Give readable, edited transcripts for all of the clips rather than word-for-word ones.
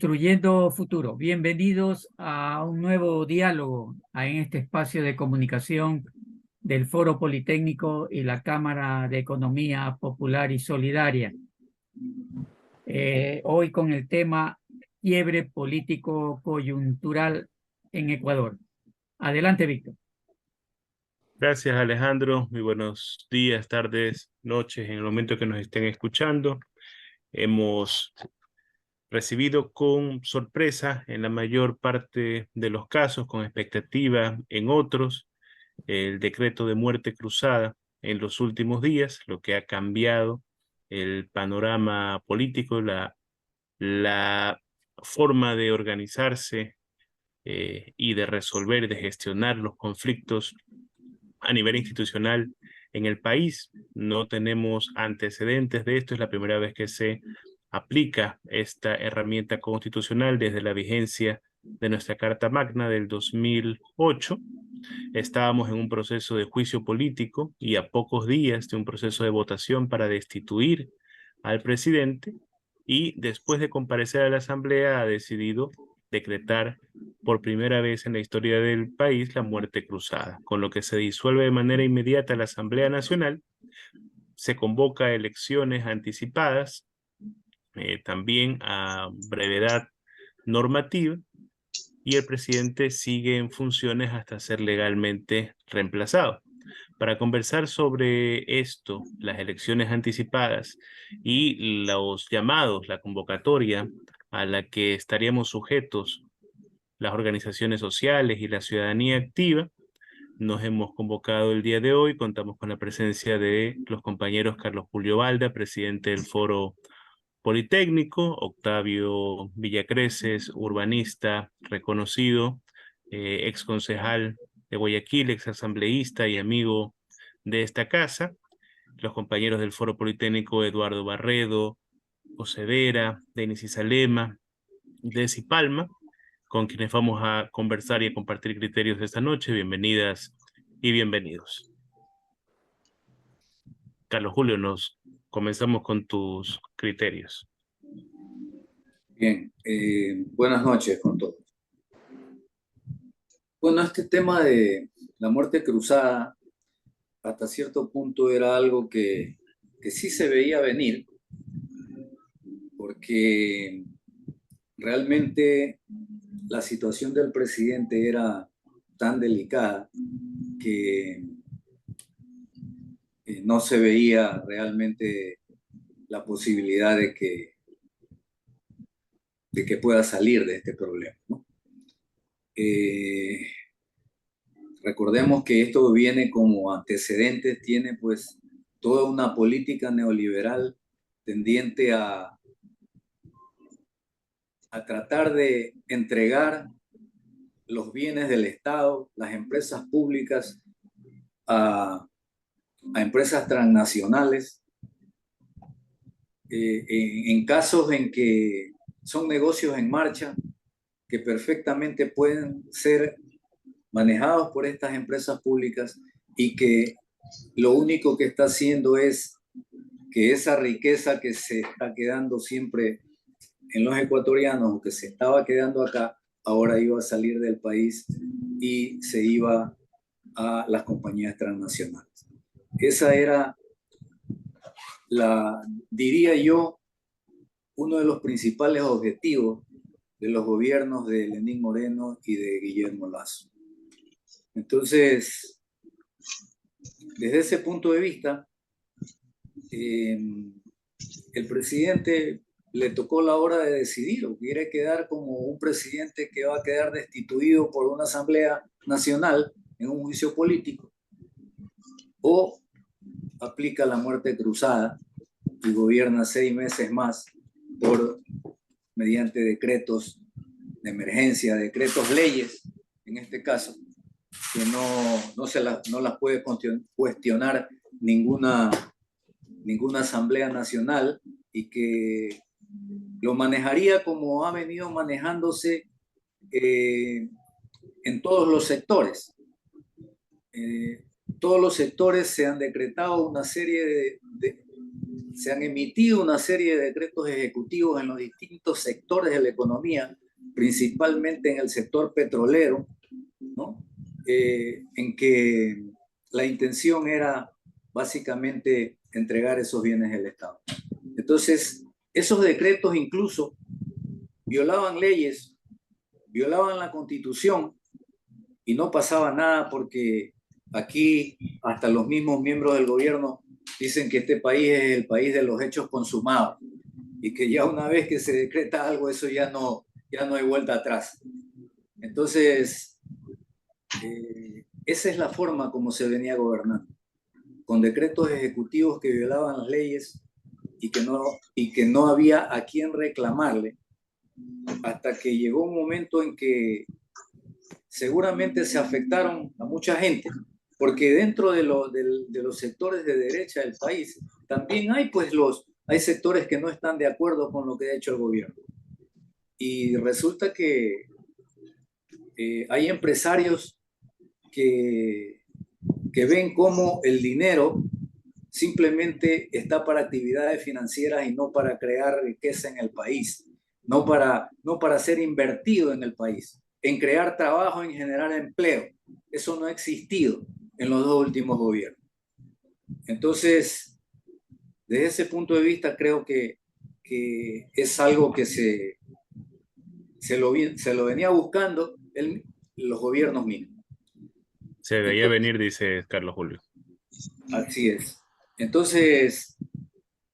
Construyendo futuro. Bienvenidos a un nuevo diálogo en este espacio de comunicación del Foro Politécnico y la Cámara de Economía Popular y Solidaria. Hoy con el tema quiebre político coyuntural en Ecuador. Adelante, Víctor. Gracias, Alejandro. Muy buenos días, tardes, noches, en el momento que nos estén escuchando. Hemos recibido con sorpresa en la mayor parte de los casos, con expectativa en otros, el decreto de muerte cruzada en los últimos días, lo que ha cambiado el panorama político, la forma de organizarse y de resolver, de gestionar los conflictos a nivel institucional en el país. No tenemos antecedentes de esto, es la primera vez que se aplica esta herramienta constitucional desde la vigencia de nuestra Carta Magna del 2008. Estábamos en un proceso de juicio político y a pocos días de un proceso de votación para destituir al presidente, y después de comparecer a la Asamblea ha decidido decretar por primera vez en la historia del país la muerte cruzada, con lo que se disuelve de manera inmediata la Asamblea Nacional, se convoca elecciones anticipadas, también a brevedad normativa, y el presidente sigue en funciones hasta ser legalmente reemplazado. Para conversar sobre esto, las elecciones anticipadas y los llamados, la convocatoria a la que estaríamos sujetos las organizaciones sociales y la ciudadanía activa, nos hemos convocado el día de hoy. Contamos con la presencia de los compañeros Carlos Julio Balda, presidente del Foro Politécnico; Octavio Villacreces, urbanista reconocido, ex concejal de Guayaquil, ex asambleísta y amigo de esta casa; los compañeros del Foro Politécnico Eduardo Barredo, José Vera, Denis Isalema, Desi Palma, con quienes vamos a conversar y a compartir criterios esta noche. Bienvenidas y bienvenidos. Carlos Julio, nos comenzamos con tus criterios. Bien, buenas noches con todos. Bueno, este tema de la muerte cruzada hasta cierto punto era algo que sí se veía venir, porque realmente la situación del presidente era tan delicada que no se veía realmente la posibilidad de que pueda salir de este problema, ¿no? Recordemos que esto viene como antecedentes, tiene pues toda una política neoliberal tendiente a tratar de entregar los bienes del Estado, las empresas públicas, a empresas transnacionales, en casos en que son negocios en marcha que perfectamente pueden ser manejados por estas empresas públicas, y que lo único que está haciendo es que esa riqueza que se está quedando siempre en los ecuatorianos, o que se estaba quedando acá, ahora iba a salir del país y se iba a las compañías transnacionales. Esa era, diría yo, uno de los principales objetivos de los gobiernos de Lenín Moreno y de Guillermo Lasso. Entonces, desde ese punto de vista, el presidente le tocó la hora de decidir: o quiere quedar como un presidente que va a quedar destituido por una asamblea nacional en un juicio político, o aplica la muerte cruzada y gobierna 6 meses más mediante decretos de emergencia, decretos leyes, en este caso, que no las puede cuestionar ninguna asamblea nacional, y que lo manejaría como ha venido manejándose en todos los sectores. Todos los sectores se han decretado una serie se han emitido una serie de decretos ejecutivos en los distintos sectores de la economía, principalmente en el sector petrolero, ¿no? En que la intención era básicamente entregar esos bienes del Estado. Entonces, esos decretos incluso violaban leyes, violaban la Constitución y no pasaba nada porque aquí hasta los mismos miembros del gobierno dicen que este país es el país de los hechos consumados y que ya una vez que se decreta algo, eso ya no hay vuelta atrás. Entonces, esa es la forma como se venía gobernando, con decretos ejecutivos que violaban las leyes y que no había a quién reclamarle, hasta que llegó un momento en que seguramente se afectaron a mucha gente, porque dentro de los sectores de derecha del país también hay hay sectores que no están de acuerdo con lo que ha hecho el gobierno. Y resulta que hay empresarios que ven cómo el dinero simplemente está para actividades financieras y no para crear riqueza en el país, no para ser invertido en el país, en crear trabajo, en generar empleo. Eso no ha existido en los dos últimos gobiernos. Entonces, desde ese punto de vista, creo que es algo que se lo venía buscando los gobiernos mismos. Se veía venir, dice Carlos Julio. Así es. Entonces...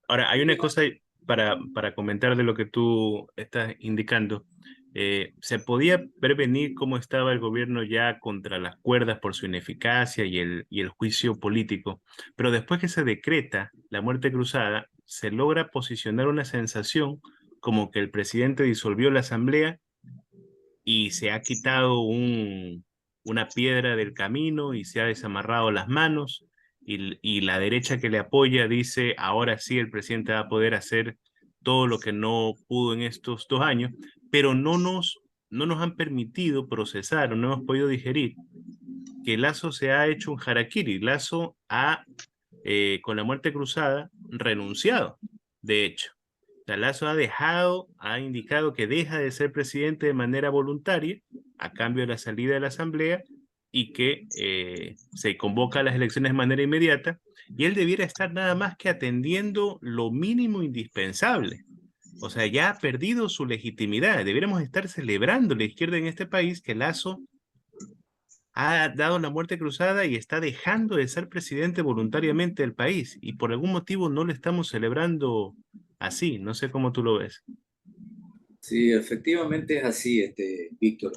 Ahora, hay una cosa para comentar de lo que tú estás indicando. Se podía prevenir cómo estaba el gobierno ya contra las cuerdas por su ineficacia y el juicio político, pero después que se decreta la muerte cruzada, se logra posicionar una sensación como que el presidente disolvió la asamblea y se ha quitado una piedra del camino y se ha desamarrado las manos, y la derecha que le apoya dice, ahora sí el presidente va a poder hacer todo lo que no pudo en estos 2 años, pero no nos han permitido procesar, o no hemos podido digerir que Lasso se ha hecho un harakiri. Lasso con la muerte cruzada, renunciado, de hecho. Lasso ha indicado que deja de ser presidente de manera voluntaria a cambio de la salida de la asamblea, y que se convoca a las elecciones de manera inmediata, y él debiera estar nada más que atendiendo lo mínimo indispensable. O sea, ya ha perdido su legitimidad. Deberíamos estar celebrando la izquierda en este país que Lasso ha dado la muerte cruzada y está dejando de ser presidente voluntariamente del país, y por algún motivo no lo estamos celebrando así. No sé cómo tú lo ves. Sí, efectivamente es así, Víctor.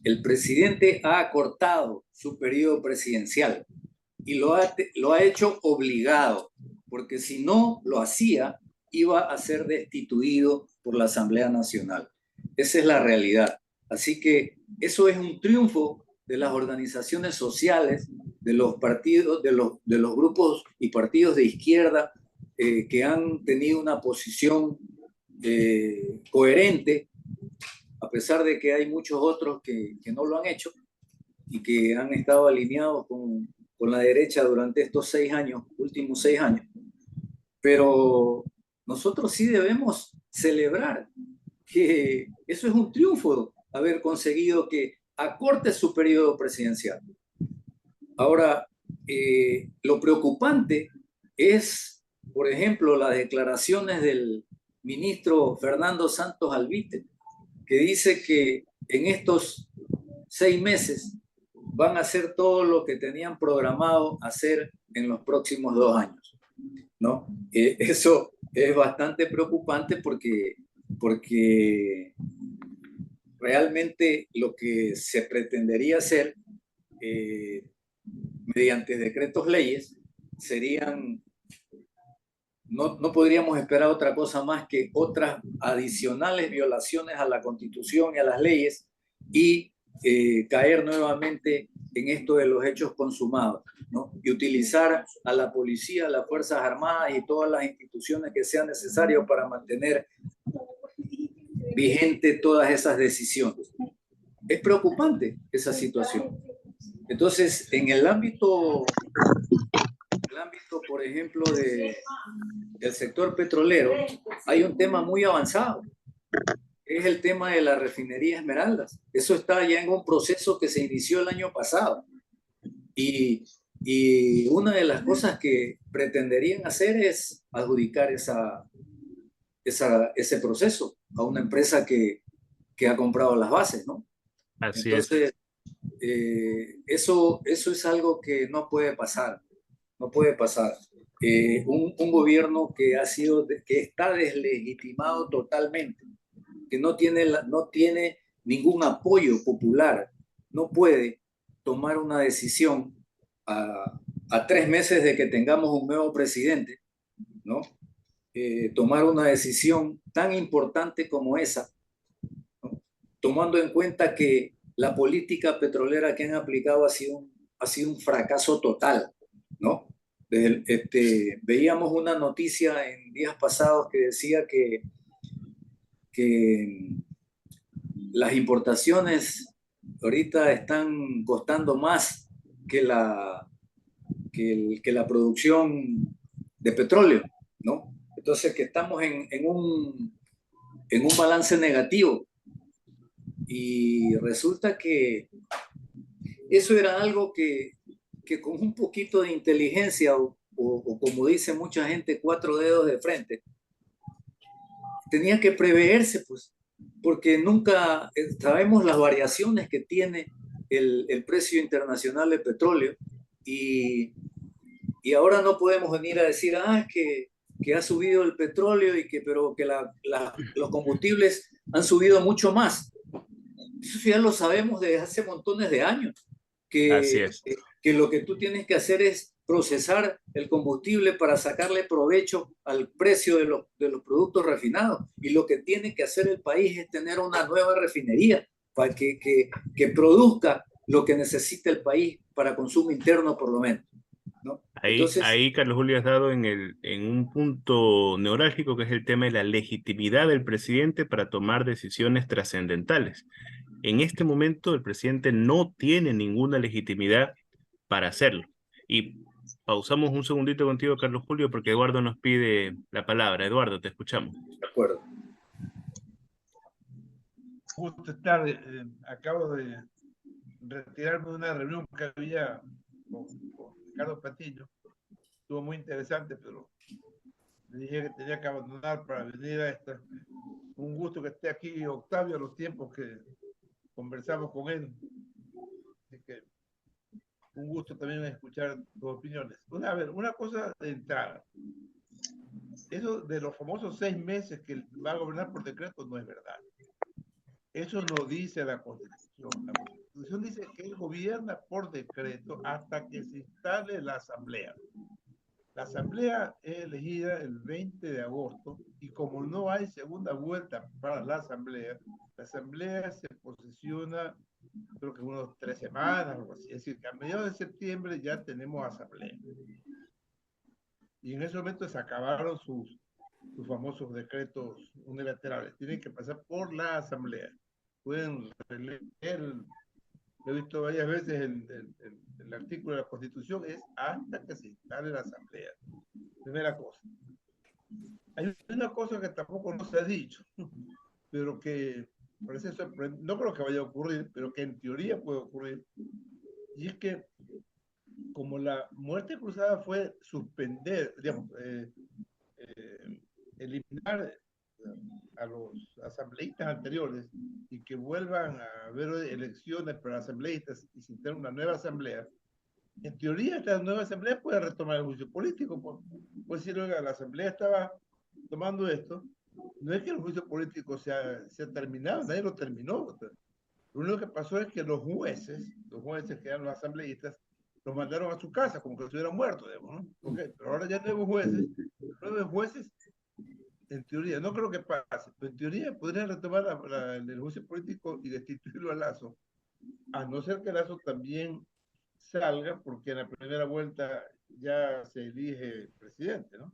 El presidente ha acortado su periodo presidencial y lo ha hecho obligado, porque si no lo hacía, iba a ser destituido por la Asamblea Nacional. Esa es la realidad. Así que eso es un triunfo de las organizaciones sociales, de los partidos, de los grupos y partidos de izquierda que han tenido una posición coherente, a pesar de que hay muchos otros que no lo han hecho y que han estado alineados con la derecha durante estos últimos 6 años. Pero nosotros sí debemos celebrar que eso es un triunfo, haber conseguido que acorte su periodo presidencial. Ahora, lo preocupante es, por ejemplo, las declaraciones del ministro Fernando Santos Alvite, que dice que en estos 6 meses van a hacer todo lo que tenían programado hacer en los próximos 2 años, ¿no? Eso es bastante preocupante porque realmente lo que se pretendería hacer mediante decretos leyes serían, no podríamos esperar otra cosa más que otras adicionales violaciones a la Constitución y a las leyes, y caer nuevamente en esto de los hechos consumados, ¿no? Y utilizar a la policía, a las Fuerzas Armadas y todas las instituciones que sean necesarias para mantener vigente todas esas decisiones. Es preocupante esa situación. Entonces, en el ámbito por ejemplo, del sector petrolero, hay un tema muy avanzado. Es el tema de la refinería Esmeraldas. Eso está ya en un proceso que se inició el año pasado. Y una de las cosas que pretenderían hacer es adjudicar ese proceso a una empresa que ha comprado las bases, ¿no? Así es. Entonces, eso es algo que no puede pasar, no puede pasar. Un gobierno que que está deslegitimado totalmente, que no tiene ningún apoyo popular, no puede tomar una decisión a 3 meses de que tengamos un nuevo presidente, ¿no? Tomar una decisión tan importante como esa, ¿no? Tomando en cuenta que la política petrolera que han aplicado ha sido un fracaso total, ¿no? Veíamos una noticia en días pasados que decía que las importaciones ahorita están costando más que la producción de petróleo, ¿no? Entonces que estamos en un balance negativo y resulta que eso era algo que con un poquito de inteligencia o como dice mucha gente, 4 dedos de frente, tenía que preverse, pues, porque nunca sabemos las variaciones que tiene el precio internacional del petróleo y ahora no podemos venir a decir, que ha subido el petróleo pero que los combustibles han subido mucho más. Eso ya lo sabemos desde hace montones de años, Así que, es. que lo que tú tienes que hacer es procesar el combustible para sacarle provecho al precio de los productos refinados. Y lo que tiene que hacer el país es tener una nueva refinería para que produzca lo que necesita el país para consumo interno, por lo menos, ¿no? Entonces, Ahí, Carlos Julio, has dado en un punto neurálgico que es el tema de la legitimidad del presidente para tomar decisiones trascendentales. En este momento, el presidente no tiene ninguna legitimidad para hacerlo. Y pausamos un segundito contigo, Carlos Julio, porque Eduardo nos pide la palabra. Eduardo, te escuchamos. de acuerdo. Justo estar, acabo de retirarme de una reunión que había con Ricardo Patiño. Estuvo muy interesante, pero le dije que tenía que abandonar para venir a esta. Un gusto que esté aquí Octavio a los tiempos que conversamos con él. Así que un gusto también escuchar tus opiniones. A ver, una cosa de entrada. Eso de los famosos 6 meses que va a gobernar por decreto no es verdad. Eso no dice la Constitución. La Constitución dice que él gobierna por decreto hasta que se instale la Asamblea. La Asamblea es elegida el 20 de agosto y como no hay segunda vuelta para la Asamblea se posesiona creo que unos 3 semanas o algo así. Es decir, que a mediados de septiembre ya tenemos Asamblea. Y en ese momento se acabaron sus famosos decretos unilaterales. Tienen que pasar por la Asamblea. Pueden leer, lo he visto varias veces, el artículo de la Constitución es hasta que se instale la Asamblea. Primera cosa. Hay una cosa que tampoco no se ha dicho, pero que parece sorprendente, no creo que vaya a ocurrir, pero que en teoría puede ocurrir, y es que como la muerte cruzada fue suspender, digamos, eliminar a los asambleístas anteriores y que vuelvan a haber elecciones para asambleístas y se integra una nueva asamblea, en teoría esta nueva asamblea puede retomar el juicio político. Puede decir, oiga, la asamblea estaba tomando esto, no es que el juicio político se ha terminado, nadie lo terminó. Lo único que pasó es que los jueces que eran los asambleístas, los mandaron a su casa como que estuvieran muertos, digamos, ¿no? Okay, pero ahora ya nuevos jueces, en teoría, no creo que pase, pero en teoría podrían retomar el juicio político y destituirlo a Lasso, a no ser que Lasso también salga, porque en la primera vuelta ya se elige presidente, ¿no?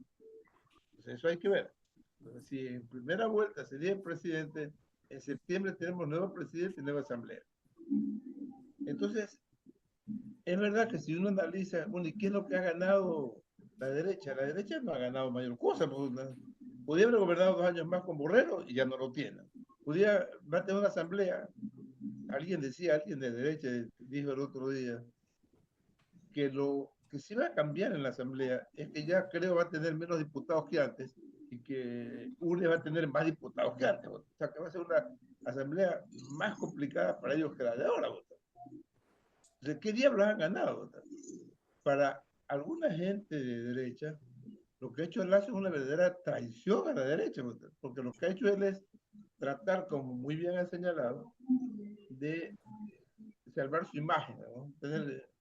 Entonces eso hay que ver. Entonces, si en primera vuelta se elige presidente, en septiembre tenemos nuevo presidente y nueva asamblea. Entonces, es verdad que si uno analiza, bueno, ¿y qué es lo que ha ganado La derecha no ha ganado mayor cosa. Podía haber gobernado 2 años más con Borrero y ya no lo tiene. Va a tener una asamblea. Alguien de derecha dijo el otro día que lo que sí va a cambiar en la asamblea es que ya creo va a tener menos diputados que antes y que UNE va a tener más diputados que antes. O sea, que va a ser una asamblea más complicada para ellos que la de ahora. ¿De qué diablos han ganado? Para alguna gente de derecha, lo que ha hecho Lazo es una verdadera traición a la derecha, porque lo que ha hecho él es tratar, como muy bien ha señalado, de salvar su imagen, ¿no?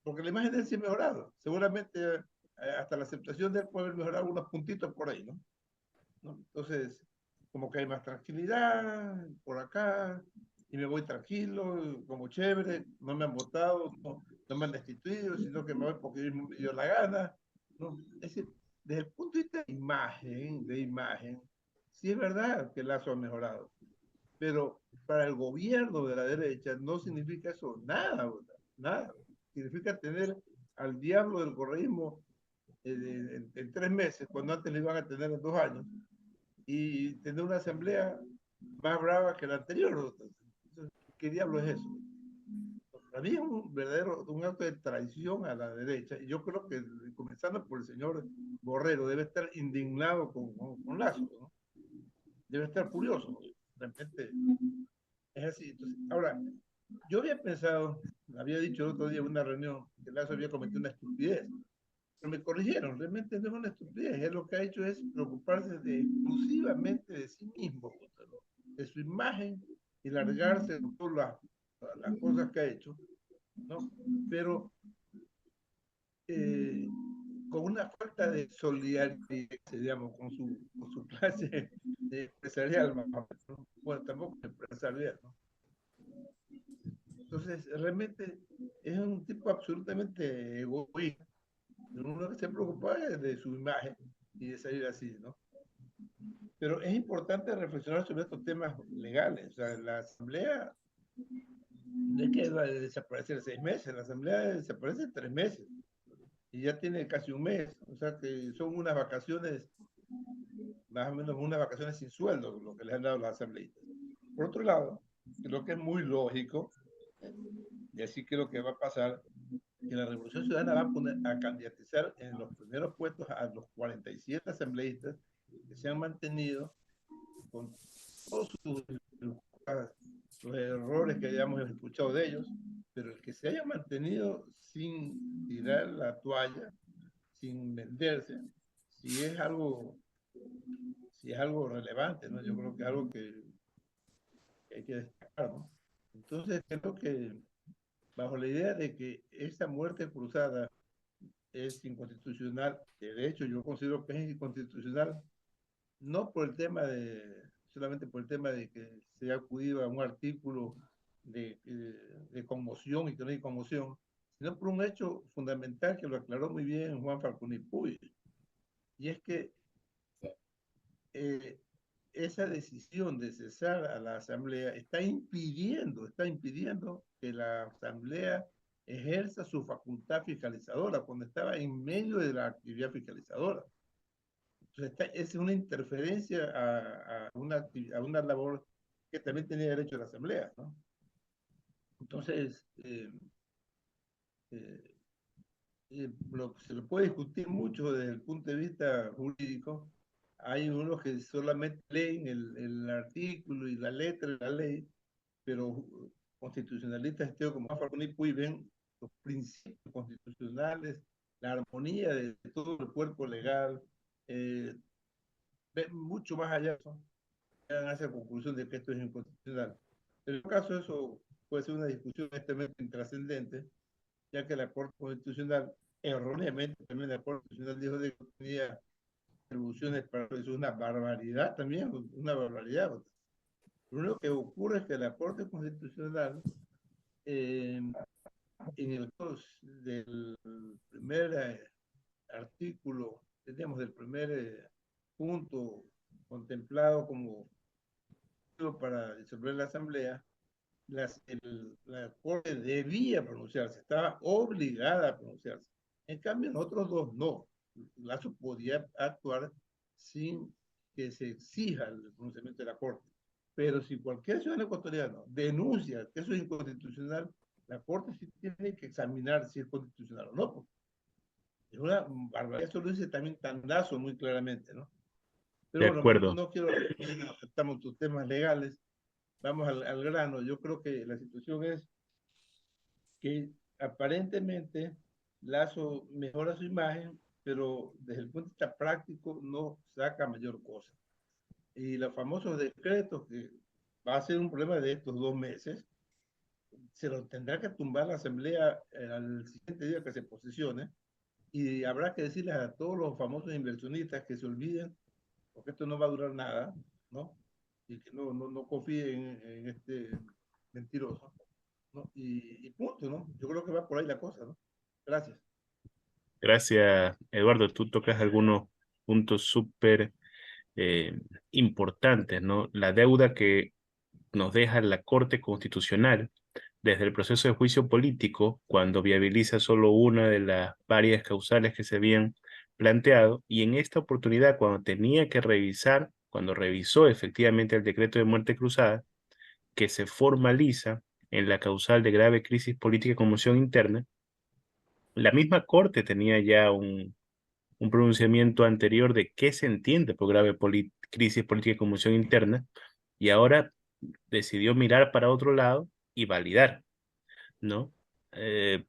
Porque la imagen de él sí ha mejorado. Seguramente hasta la aceptación de él puede haber mejorado unos puntitos por ahí, ¿no? Entonces, como que hay más tranquilidad por acá, y me voy tranquilo, como chévere, no me han votado, no me han destituido, sino que me voy porque me dio la gana, ¿no? Es decir, desde el punto de vista de imagen, sí es verdad que Lazo ha mejorado, pero para el gobierno de la derecha no significa eso nada, ¿verdad? Nada. Significa tener al diablo del correísmo en 3 meses, cuando antes lo iban a tener en 2 años, y tener una asamblea más brava que la anterior. ¿Qué diablo es eso? Para mí es un acto de traición a la derecha, y yo creo que, comenzando por el señor Borrero, debe estar indignado con Lazo, ¿no? Debe estar furioso, ¿no? Realmente es así. Entonces, ahora, yo había dicho el otro día en una reunión que Lazo había cometido una estupidez, pero me corrigieron, realmente no es una estupidez, él lo que ha hecho es preocuparse exclusivamente de sí mismo, de su imagen y largarse de todas las cosas que ha hecho, ¿no? Pero eh, con una falta de solidaridad, digamos, con su clase empresarial, ¿no? Bueno, tampoco empresarial, ¿no? Entonces, realmente es un tipo absolutamente egoísta. Uno que se preocupa de su imagen y de salir así, ¿no? Pero es importante reflexionar sobre estos temas legales. O sea, la Asamblea no es que va a desaparecer 6 meses, la Asamblea desaparece en 3 meses y ya tiene casi un mes. O sea, que son unas vacaciones, más o menos unas vacaciones sin sueldo, lo que les han dado las asambleístas. Por otro lado, creo que es muy lógico, y así creo que va a pasar, que la Revolución Ciudadana va a candidatizar en los primeros puestos a los 47 asambleístas que se han mantenido con todos los errores que hayamos escuchado de ellos, pero el que se haya mantenido sin tirar la toalla, sin venderse, si es algo, si es algo relevante, ¿no? Yo creo que es algo que hay que destacar, ¿no? Entonces creo que bajo la idea de que esta muerte cruzada es inconstitucional, de hecho yo considero que es inconstitucional, no por el tema solamente por el tema de que se ha acudido a un artículo de conmoción y que no hay conmoción, sino por un hecho fundamental que lo aclaró muy bien Juan Falconi Puy, y es que eh, esa decisión de cesar a la Asamblea está impidiendo que la Asamblea ejerza su facultad fiscalizadora cuando estaba en medio de la actividad fiscalizadora. Entonces, es una interferencia a una labor que también tenía derecho la Asamblea, ¿no? Entonces, eh, se lo puede discutir mucho desde el punto de vista jurídico. Hay unos que solamente leen el artículo y la letra de la ley, pero constitucionalistas como Falconi Puy ven los principios constitucionales, la armonía de todo el cuerpo legal, ven mucho más allá, llegan a esa conclusión de que esto es inconstitucional. En el caso, eso puede ser una discusión extremadamente intrascendente, ya que la Corte Constitucional, erróneamente también la Corte Constitucional dijo de que tenía atribuciones para eso. Es una barbaridad también, una barbaridad. Lo único que ocurre es que la Corte Constitucional, en el del primer artículo, tenemos del primer punto contemplado como para disolver la Asamblea, la Corte debía pronunciarse, estaba obligada a pronunciarse. En cambio, en otros dos no. Lazo podía actuar sin que se exija el pronunciamiento de la Corte. Pero si cualquier ciudadano ecuatoriano denuncia que eso es inconstitucional, la Corte sí tiene que examinar si es constitucional o no. Porque es una barbaridad. Eso lo dice también Tandazo muy claramente, ¿no? Pero De bueno, acuerdo. no quiero aceptamos tus temas legales. Vamos al grano. Yo creo que la situación es que aparentemente Lazo mejora su imagen, pero desde el punto de vista práctico no saca mayor cosa. Y los famosos decretos, que va a ser un problema de estos 2 meses, se lo tendrá que tumbar la Asamblea al siguiente día que se posesione, y habrá que decirles a todos los famosos inversionistas que se olviden, porque esto no va a durar nada, ¿no? Y que no confíen en este mentiroso, ¿no? Y punto, ¿no? Yo creo que va por ahí la cosa, ¿no? Gracias. Gracias, Eduardo. Tú tocas algunos puntos súper importantes, ¿no? La deuda que nos deja la Corte Constitucional desde el proceso de juicio político, cuando viabiliza solo una de las varias causales que se habían planteado, y en esta oportunidad, cuando tenía que revisar, cuando revisó efectivamente el decreto de muerte cruzada, que se formaliza en la causal de grave crisis política y conmoción interna, la misma Corte tenía ya un pronunciamiento anterior de qué se entiende por grave crisis política y conmoción interna, y ahora decidió mirar para otro lado y validar, ¿no?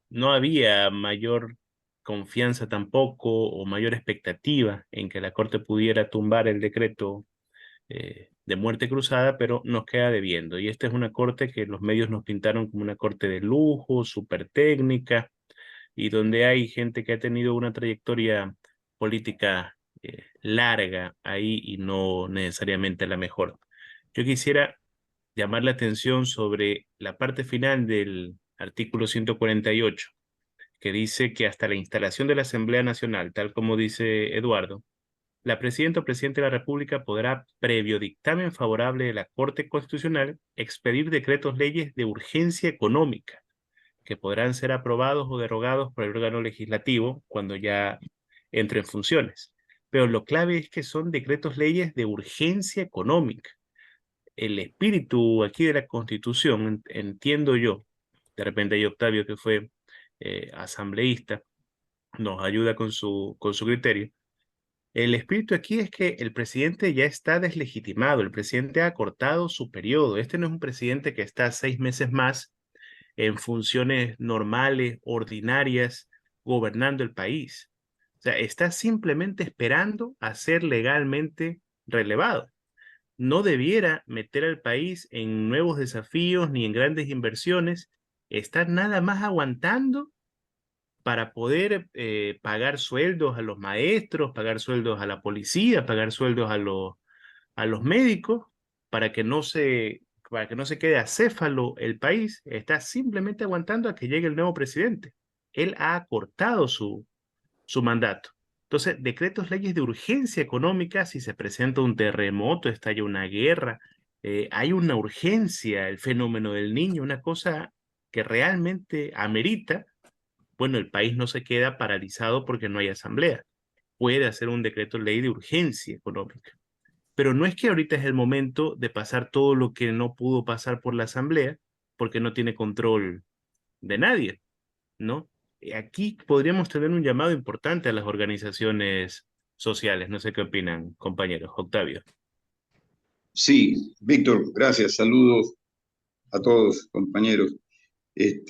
No había mayor confianza tampoco o mayor expectativa en que la Corte pudiera tumbar el decreto de muerte cruzada, pero nos queda debiendo. Y esta es una Corte que los medios nos pintaron como una Corte de lujo, súper técnica, y donde hay gente que ha tenido una trayectoria política larga ahí y no necesariamente la mejor. Yo quisiera llamar la atención sobre la parte final del artículo 148, que dice que hasta la instalación de la Asamblea Nacional, tal como dice Eduardo, la presidenta o presidente de la República podrá, previo dictamen favorable de la Corte Constitucional, expedir decretos leyes de urgencia económica, que podrán ser aprobados o derogados por el órgano legislativo cuando ya entre en funciones. Pero lo clave es que son decretos leyes de urgencia económica. El espíritu aquí de la Constitución, entiendo yo, de repente hay Octavio que fue asambleísta, nos ayuda con su criterio. El espíritu aquí es que el presidente ya está deslegitimado, el presidente ha acortado su periodo. Este no es un presidente que está 6 meses más en funciones normales, ordinarias, gobernando el país. O sea, está simplemente esperando a ser legalmente relevado. No debiera meter al país en nuevos desafíos ni en grandes inversiones. Está nada más aguantando para poder pagar sueldos a los maestros, pagar sueldos a la policía, pagar sueldos a los médicos, para que no se, para que no se quede acéfalo el país. Está simplemente aguantando a que llegue el nuevo presidente. Él ha acortado su mandato. Entonces, decretos leyes de urgencia económica, si se presenta un terremoto, estalla una guerra, hay una urgencia, el fenómeno del niño, una cosa que realmente amerita, bueno, el país no se queda paralizado porque no hay asamblea. Puede hacer un decreto ley de urgencia económica. Pero no es que ahorita es el momento de pasar todo lo que no pudo pasar por la asamblea, porque no tiene control de nadie, ¿no? Aquí podríamos tener un llamado importante a las organizaciones sociales. No sé qué opinan, compañeros. Octavio. Sí, Víctor, gracias. Saludos a todos, compañeros. Es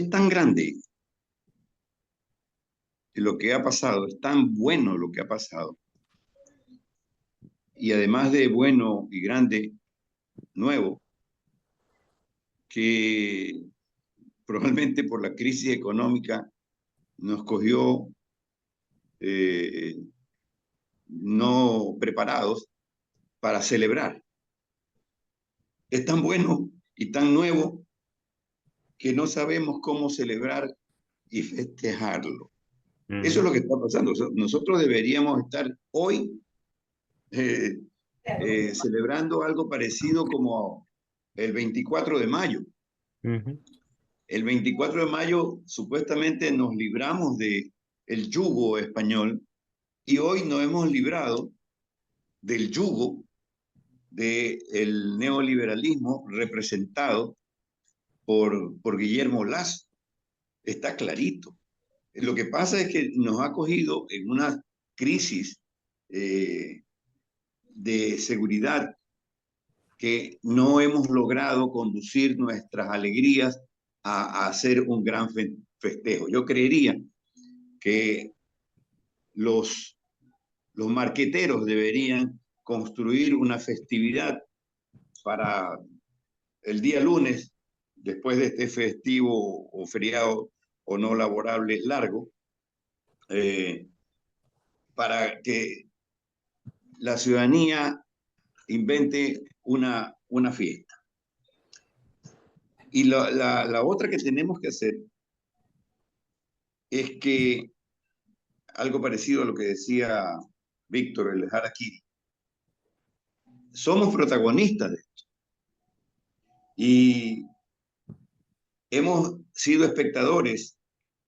tan grande lo que ha pasado, es tan bueno lo que ha pasado. Y además de bueno y grande, nuevo, que probablemente por la crisis económica nos cogió no preparados para celebrar. Es tan bueno y tan nuevo que no sabemos cómo celebrar y festejarlo. Eso es lo que está pasando. Nosotros deberíamos estar hoy celebrando algo parecido como el 24 de mayo. El 24 de mayo supuestamente nos libramos del yugo español y hoy nos hemos librado del yugo del neoliberalismo representado por Guillermo Lasso. Está clarito. Lo que pasa es que nos ha cogido en una crisis de seguridad que no hemos logrado conducir nuestras alegrías a hacer un gran festejo. Yo creería que los marqueteros deberían construir una festividad para el día lunes, después de este festivo o feriado o no laborable largo, para que la ciudadanía invente una fiesta. Y la otra que tenemos que hacer es que, algo parecido a lo que decía Víctor, el harakiri, somos protagonistas de esto. Y hemos sido espectadores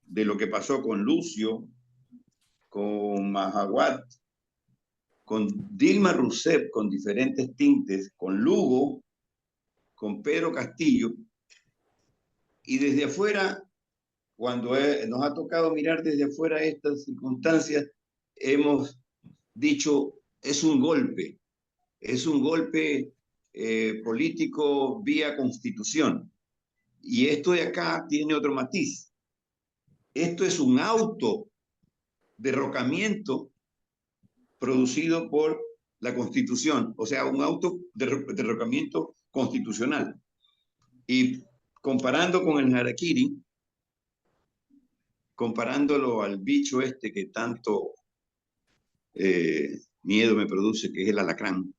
de lo que pasó con Lucio, con Mahawat, con Dilma Rousseff, con diferentes tintes, con Lugo, con Pedro Castillo. Y desde afuera, cuando nos ha tocado mirar desde afuera estas circunstancias, hemos dicho, es un golpe político vía constitución. Y esto de acá tiene otro matiz. Esto es un autoderrocamiento producido por la Constitución, o sea, un autoderrocamiento constitucional. Y comparando con el harakiri, comparándolo al bicho este que tanto miedo me produce, que es el alacrán,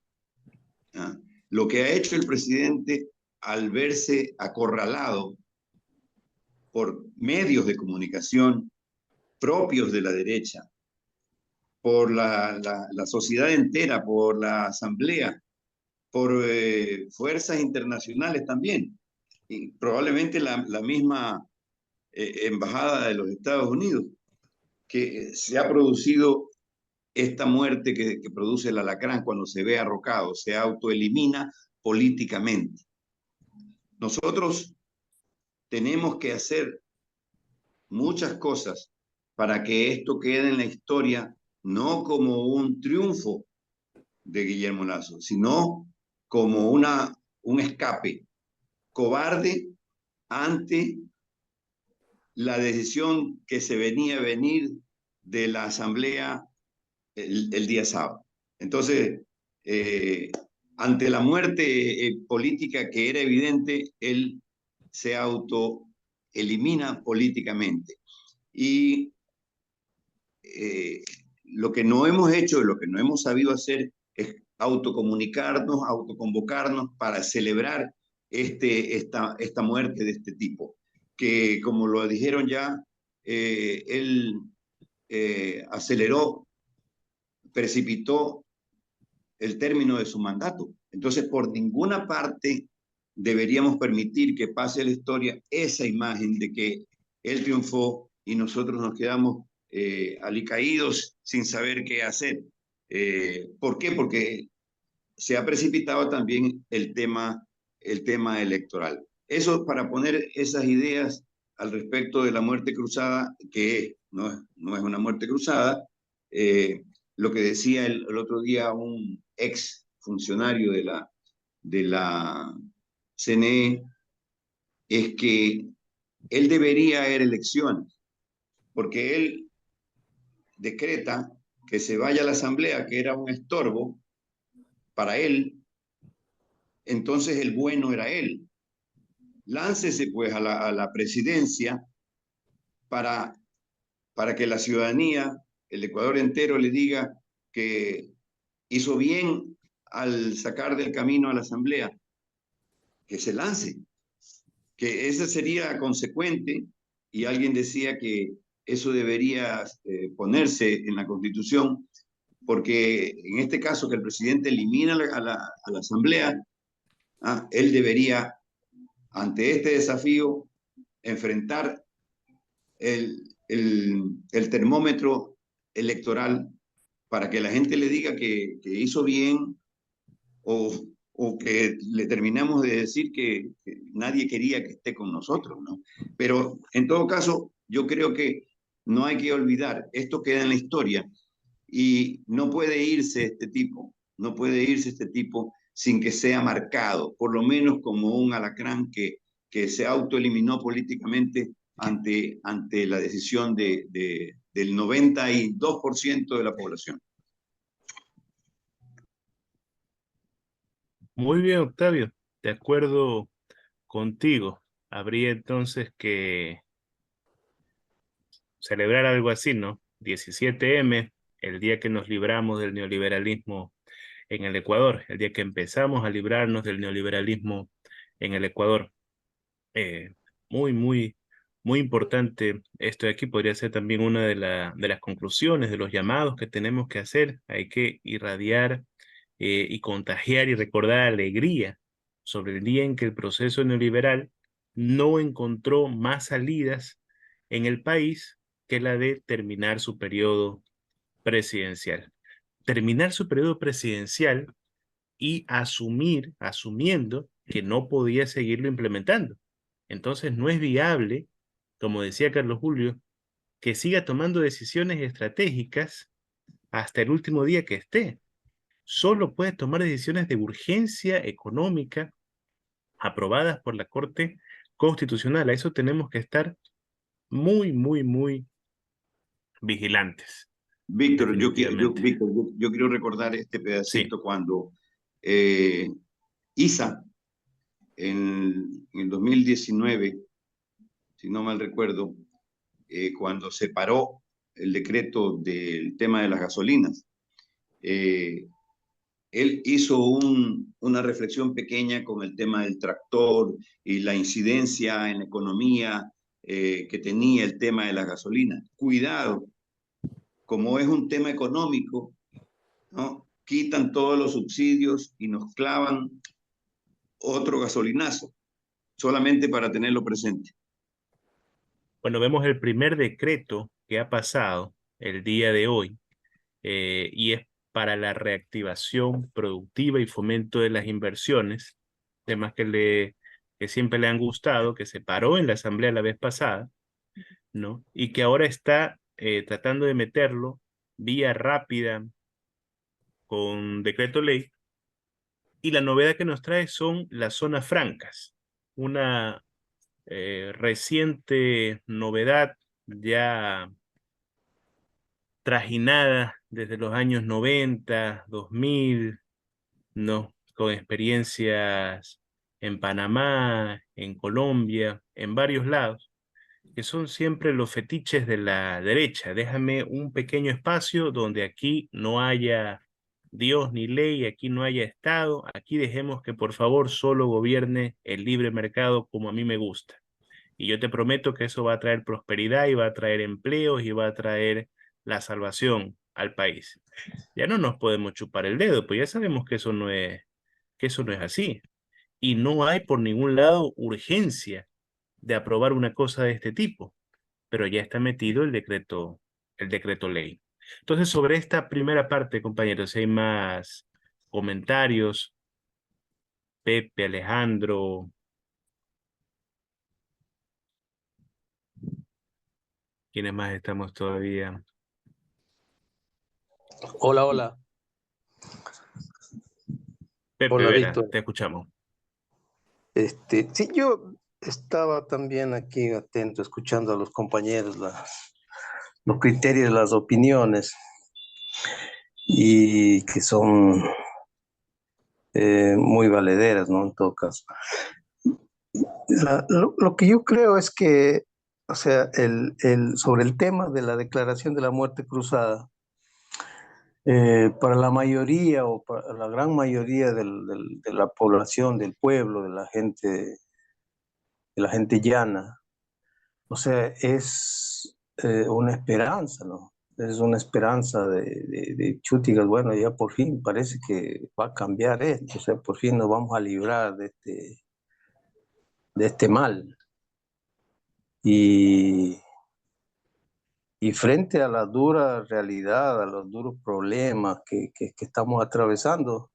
¿ah? Lo que ha hecho el presidente al verse acorralado por medios de comunicación propios de la derecha, por la sociedad entera, por la asamblea, por fuerzas internacionales también, y probablemente la misma embajada de los Estados Unidos, que se ha producido esta muerte que produce el alacrán cuando se ve arrocado, se autoelimina políticamente. Nosotros tenemos que hacer muchas cosas para que esto quede en la historia, no como un triunfo de Guillermo Lasso, sino como un escape cobarde ante la decisión que se venía a venir de la asamblea el día sábado. Entonces, ante la muerte política que era evidente, él se autoelimina políticamente. Y lo que no hemos hecho, lo que no hemos sabido hacer es autocomunicarnos, autoconvocarnos para celebrar esta muerte de este tipo, que como lo dijeron ya, él aceleró, precipitó el término de su mandato. Entonces, por ninguna parte deberíamos permitir que pase a la historia esa imagen de que él triunfó y nosotros nos quedamos alicaídos sin saber qué hacer. ¿Por qué? Porque se ha precipitado también el tema electoral. Eso para poner esas ideas al respecto de la muerte cruzada, que no es una muerte cruzada. Lo que decía el otro día un ex funcionario de la CNE es que él debería haber elecciones, porque él decreta que se vaya a la asamblea, que era un estorbo para él, entonces el bueno era él. Láncese pues a la presidencia para que la ciudadanía, el Ecuador entero, le diga que hizo bien al sacar del camino a la asamblea, que se lance, que esa sería consecuente, y alguien decía que eso debería ponerse en la Constitución, porque en este caso que el presidente elimina a la asamblea, él debería, ante este desafío, enfrentar el termómetro electoral para que la gente le diga que hizo bien o que le terminamos de decir que nadie quería que esté con nosotros, ¿no? Pero en todo caso, yo creo que no hay que olvidar, esto queda en la historia y no puede irse este tipo, no puede irse este tipo sin que sea marcado, por lo menos como un alacrán que se autoeliminó políticamente ante la decisión del 92% de la población. Muy bien, Octavio, de acuerdo contigo. Habría entonces que celebrar algo así, ¿no? 17M, el día que nos libramos del neoliberalismo en el Ecuador, el día que empezamos a librarnos del neoliberalismo en el Ecuador. Eh, muy, muy, muy importante esto de aquí. Podría ser también una de las conclusiones, de los llamados que tenemos que hacer. Hay que irradiar y contagiar y recordar alegría sobre el día en que el proceso neoliberal no encontró más salidas en el país que la de terminar su periodo presidencial. Terminar su periodo presidencial y asumiendo que no podía seguirlo implementando. Entonces no es viable, como decía Carlos Julio, que siga tomando decisiones estratégicas hasta el último día que esté. Solo puede tomar decisiones de urgencia económica aprobadas por la Corte Constitucional. A eso tenemos que estar muy, muy, muy vigilantes. Víctor, Definitivamente. Víctor, yo quiero recordar este pedacito Sí. cuando ISA en el 2019, si no mal recuerdo, cuando se paró el decreto del tema de las gasolinas, él hizo una reflexión pequeña con el tema del tractor y la incidencia en la economía que tenía el tema de la gasolina. Cuidado, como es un tema económico, ¿no? Quitan todos los subsidios y nos clavan otro gasolinazo, solamente para tenerlo presente. Bueno, vemos el primer decreto que ha pasado el día de hoy y es para la reactivación productiva y fomento de las inversiones, temas que siempre le han gustado, que se paró en la asamblea la vez pasada, ¿no? Y que ahora está tratando de meterlo vía rápida con decreto ley. Y la novedad que nos trae son las zonas francas, una reciente novedad ya trajinada desde los años 90, 2000, ¿no? Con experiencias en Panamá, en Colombia, en varios lados, que son siempre los fetiches de la derecha. Déjame un pequeño espacio donde aquí no haya Dios ni ley, aquí no haya Estado, aquí dejemos que por favor solo gobierne el libre mercado como a mí me gusta. Y yo te prometo que eso va a traer prosperidad y va a traer empleos y va a traer la salvación al país. Ya no nos podemos chupar el dedo, pues ya sabemos que eso no es así. Y no hay por ningún lado urgencia de aprobar una cosa de este tipo, pero ya está metido el decreto ley. Entonces, sobre esta primera parte, compañeros, si hay más comentarios, Pepe, Alejandro, ¿quiénes más estamos todavía? Hola, hola. Pepe Hola, Vera, Víctor. te escuchamos. Sí, yo estaba también aquí atento, escuchando a los compañeros los criterios, las opiniones, y que son muy valederas, ¿no? En todo caso. Lo que yo creo es que, o sea, sobre el tema de la declaración de la muerte cruzada, para la mayoría o para la gran mayoría de la población, del pueblo, de la gente llana, o sea, es una esperanza, ¿no? Es una esperanza de chútigas, bueno, ya por fin parece que va a cambiar esto, o sea, por fin nos vamos a librar de este mal. Y, y frente a la dura realidad, a los duros problemas que estamos atravesando,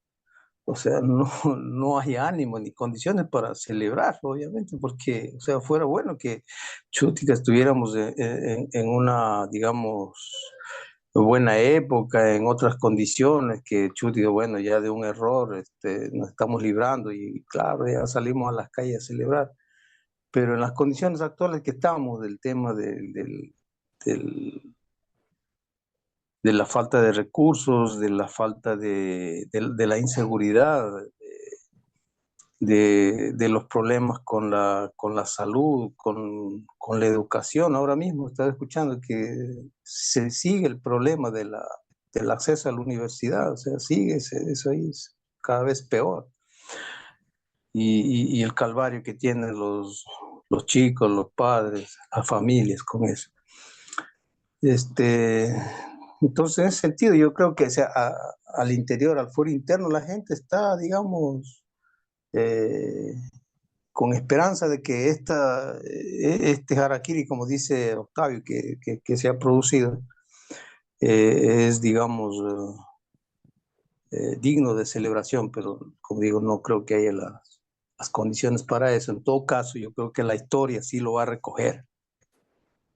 o sea, no hay ánimo ni condiciones para celebrar, obviamente, porque, o sea, fuera bueno que chutica estuviéramos en una, digamos, buena época, en otras condiciones, que chutica, bueno, ya de un error nos estamos librando y claro, ya salimos a las calles a celebrar, pero en las condiciones actuales que estamos, del tema del- de la falta de recursos, de la falta de la inseguridad, de los problemas con la salud, con la educación. Ahora mismo estaba escuchando que se sigue el problema del acceso a la universidad, o sea, sigue eso ahí es cada vez peor. Y el calvario que tienen los chicos, los padres, las familias con eso. Entonces, en ese sentido, yo creo que, o sea, al interior, al foro interno, la gente está, digamos, eh, con esperanza de que este harakiri, como dice Octavio, que se ha producido, es, digamos, digno de celebración, pero como digo, no creo que haya las condiciones para eso. En todo caso, yo creo que la historia sí lo va a recoger.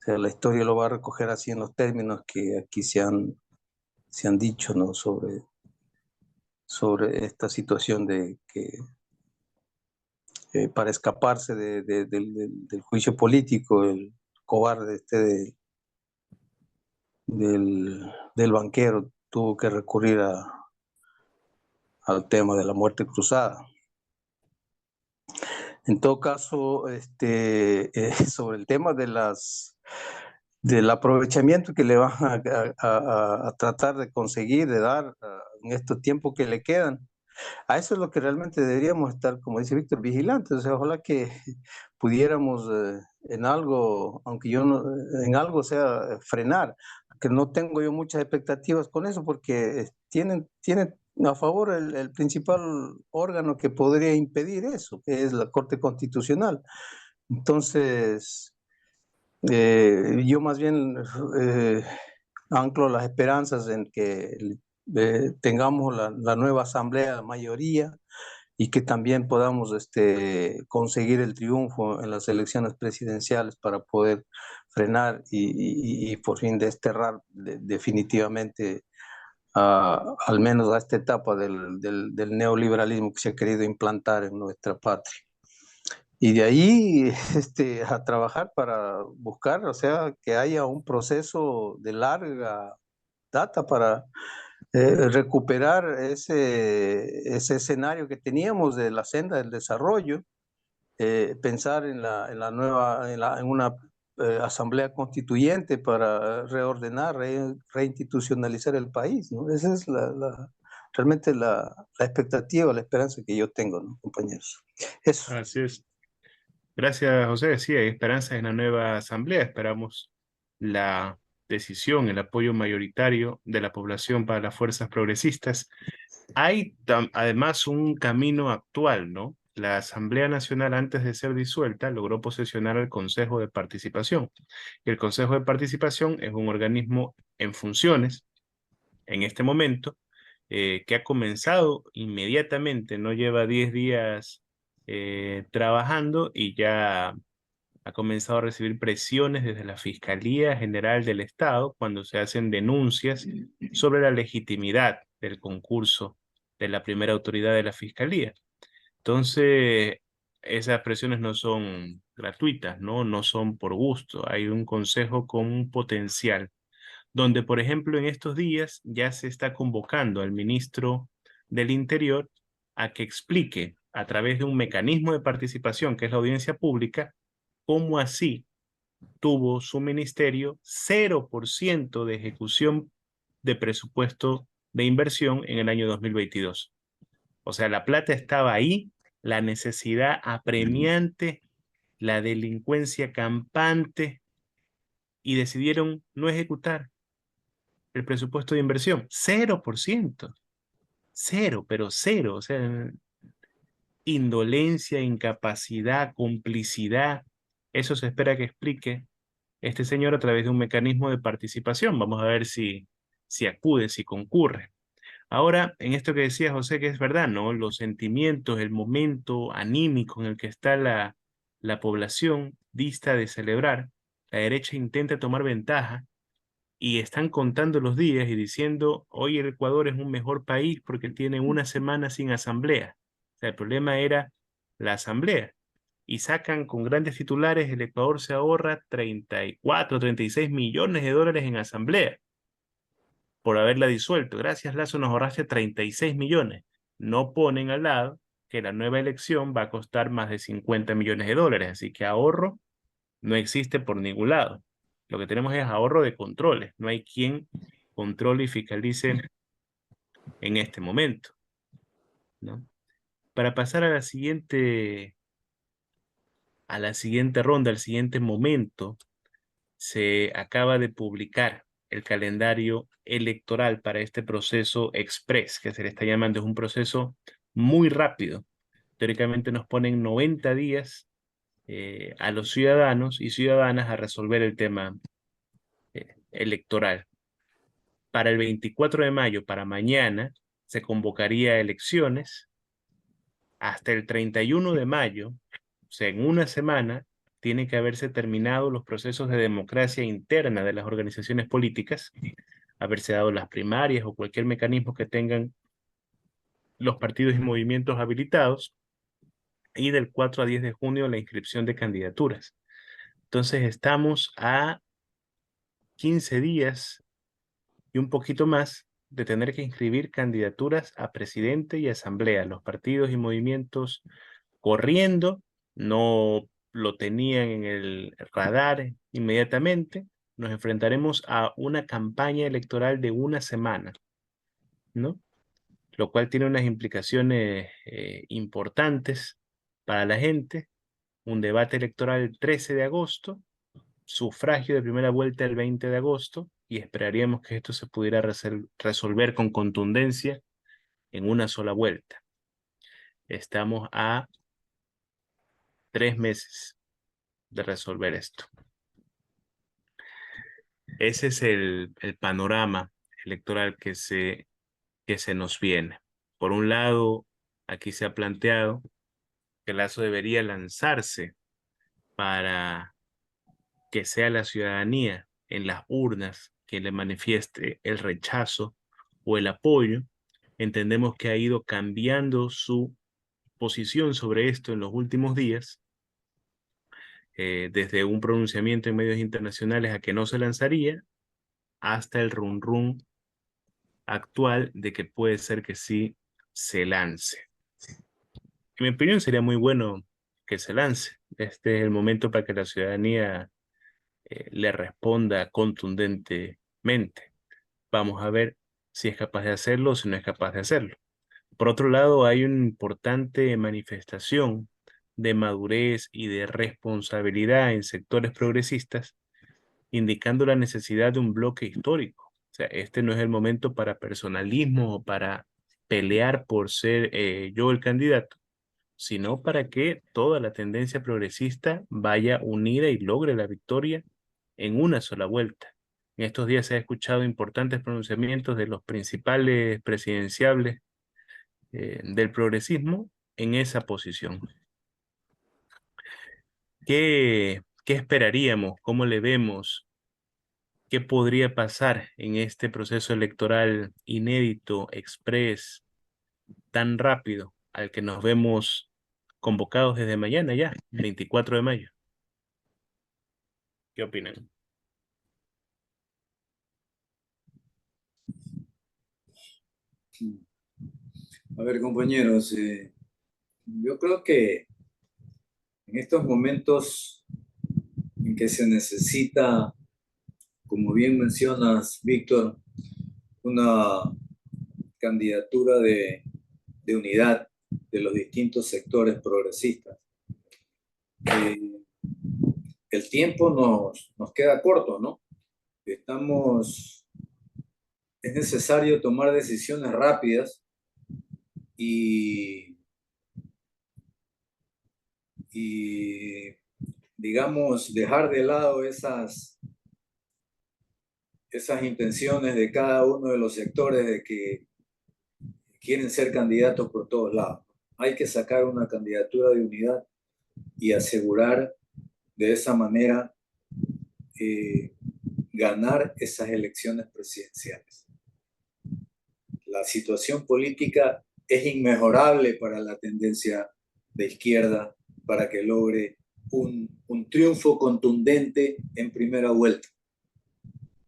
O sea, la historia lo va a recoger así en los términos que aquí se han dicho, ¿no? Sobre esta situación de que para escaparse del juicio político, el cobarde del banquero tuvo que recurrir al tema de la muerte cruzada. En todo caso, sobre el tema del aprovechamiento que le van a tratar de conseguir, de dar en estos tiempos que le quedan, a eso es lo que realmente deberíamos estar, como dice Víctor, vigilantes. O sea, ojalá que pudiéramos en algo, aunque yo no, en algo sea frenar, que no tengo yo muchas expectativas con eso, porque tienen a favor el principal órgano que podría impedir eso, que es la Corte Constitucional. Entonces, yo más bien anclo las esperanzas en que tengamos la nueva asamblea de mayoría y que también podamos conseguir el triunfo en las elecciones presidenciales para poder frenar y por fin desterrar definitivamente al menos a esta etapa del neoliberalismo que se ha querido implantar en nuestra patria. Y de ahí a trabajar para buscar, o sea, que haya un proceso de larga data para recuperar ese escenario que teníamos de la senda del desarrollo, pensar en la nueva, en una asamblea constituyente para reordenar, reinstitucionalizar el país, ¿no? Esa es realmente la expectativa, la esperanza que yo tengo, ¿no, compañeros? Eso. Así es. Gracias, José. Sí, hay esperanzas en la nueva asamblea. Esperamos la decisión, el apoyo mayoritario de la población para las fuerzas progresistas. Hay además un camino actual, ¿no? La Asamblea Nacional, antes de ser disuelta, logró posesionar el Consejo de Participación. Y el Consejo de Participación es un organismo en funciones en este momento, que ha comenzado inmediatamente, no lleva 10 días trabajando y ya ha comenzado a recibir presiones desde la Fiscalía General del Estado cuando se hacen denuncias sobre la legitimidad del concurso de la primera autoridad de la Fiscalía. Entonces, esas presiones no son gratuitas, ¿no? No son por gusto. Hay un consejo con un potencial donde, por ejemplo, en estos días ya se está convocando al ministro del Interior a que explique a través de un mecanismo de participación, que es la audiencia pública, cómo así tuvo su ministerio 0% de ejecución de presupuesto de inversión en el año 2022. O sea, la plata estaba ahí, la necesidad apremiante, la delincuencia campante, y decidieron no ejecutar el presupuesto de inversión. 0%. Cero, pero cero. O sea, indolencia, incapacidad, complicidad. Eso se espera que explique este señor a través de un mecanismo de participación. Vamos a ver si acude, si concurre. Ahora, en esto que decía José, que es verdad, ¿no? Los sentimientos, el momento anímico en el que está la población dista de celebrar. La derecha intenta tomar ventaja y están contando los días y diciendo, hoy el Ecuador es un mejor país porque tiene una semana sin asamblea. O sea, el problema era la asamblea. Y sacan con grandes titulares, el Ecuador se ahorra 34, 36 millones de dólares en asamblea por haberla disuelto. Gracias, Lazo, nos ahorraste 36 millones. No ponen al lado que la nueva elección va a costar más de 50 millones de dólares. Así que ahorro no existe por ningún lado. Lo que tenemos es ahorro de controles. No hay quien controle y fiscalice en este momento, ¿no? Para pasar a la siguiente ronda, al siguiente momento, se acaba de publicar el calendario electoral para este proceso express, que se le está llamando. Es un proceso muy rápido. Teóricamente nos ponen 90 días a los ciudadanos y ciudadanas a resolver el tema electoral. Para el 24 de mayo, para mañana, se convocaría elecciones. Hasta el 31 de mayo, o sea, en una semana, tienen que haberse terminado los procesos de democracia interna de las organizaciones políticas, haberse dado las primarias o cualquier mecanismo que tengan los partidos y movimientos habilitados, y del 4 a 10 de junio la inscripción de candidaturas. Entonces estamos a 15 días y un poquito más de tener que inscribir candidaturas a presidente y asamblea. Los partidos y movimientos corriendo, no lo tenían en el radar inmediatamente. Nos enfrentaremos a una campaña electoral de una semana, ¿no? Lo cual tiene unas implicaciones importantes para la gente. Un debate electoral el 13 de agosto, sufragio de primera vuelta el 20 de agosto, y esperaríamos que esto se pudiera resolver con contundencia en una sola vuelta. Estamos a 3 meses de resolver esto. Ese es el panorama electoral que se nos viene. Por un lado, aquí se ha planteado que Lazo debería lanzarse para que sea la ciudadanía en las urnas que le manifieste el rechazo o el apoyo. Entendemos que ha ido cambiando su posición sobre esto en los últimos días, desde un pronunciamiento en medios internacionales a que no se lanzaría, hasta el run run actual de que puede ser que sí se lance. En mi opinión sería muy bueno que se lance. Este es el momento para que la ciudadanía le responda contundentemente. Vamos a ver si es capaz de hacerlo o si no es capaz de hacerlo. Por otro lado, hay una importante manifestación de madurez y de responsabilidad en sectores progresistas, indicando la necesidad de un bloque histórico. O sea, este no es el momento para personalismo o para pelear por ser yo el candidato, sino para que toda la tendencia progresista vaya unida y logre la victoria en una sola vuelta. En estos días se ha escuchado importantes pronunciamientos de los principales presidenciables del progresismo en esa posición. ¿Qué esperaríamos? ¿Cómo le vemos? ¿Qué podría pasar en este proceso electoral inédito, express, tan rápido, al que nos vemos convocados desde mañana ya, 24 de mayo? ¿Qué opinan? A ver, compañeros, yo creo que en estos momentos en que se necesita, como bien mencionas, Víctor, una candidatura de unidad de los distintos sectores progresistas, el tiempo nos queda corto, ¿no? Es necesario tomar decisiones rápidas y digamos, dejar de lado esas intenciones de cada uno de los sectores de que quieren ser candidatos por todos lados. Hay que sacar una candidatura de unidad y asegurar de esa manera ganar esas elecciones presidenciales. La situación política es inmejorable para la tendencia de izquierda para que logre un triunfo contundente en primera vuelta.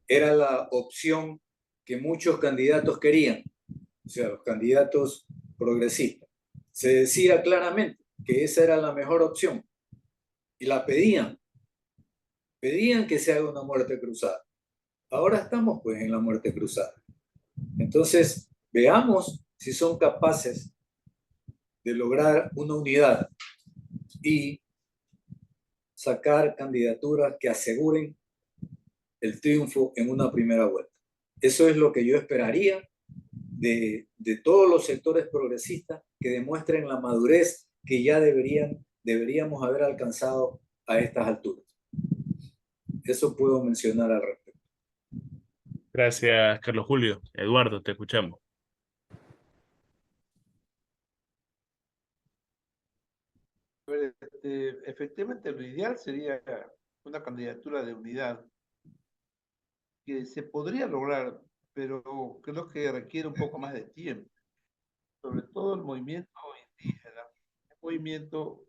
Era la opción que muchos candidatos querían, o sea, los candidatos progresistas. Se decía claramente que esa era la mejor opción y la pedían que se haga una muerte cruzada. Ahora estamos pues en la muerte cruzada. Entonces, veamos si son capaces de lograr una unidad y sacar candidaturas que aseguren el triunfo en una primera vuelta. Eso es lo que yo esperaría de todos los sectores progresistas, que demuestren la madurez que ya deberíamos haber alcanzado a estas alturas. Eso puedo mencionar al respecto. Gracias, Carlos Julio. Eduardo, te escuchamos. Efectivamente, lo ideal sería una candidatura de unidad que se podría lograr, pero creo que requiere un poco más de tiempo. Sobre todo el movimiento indígena, un movimiento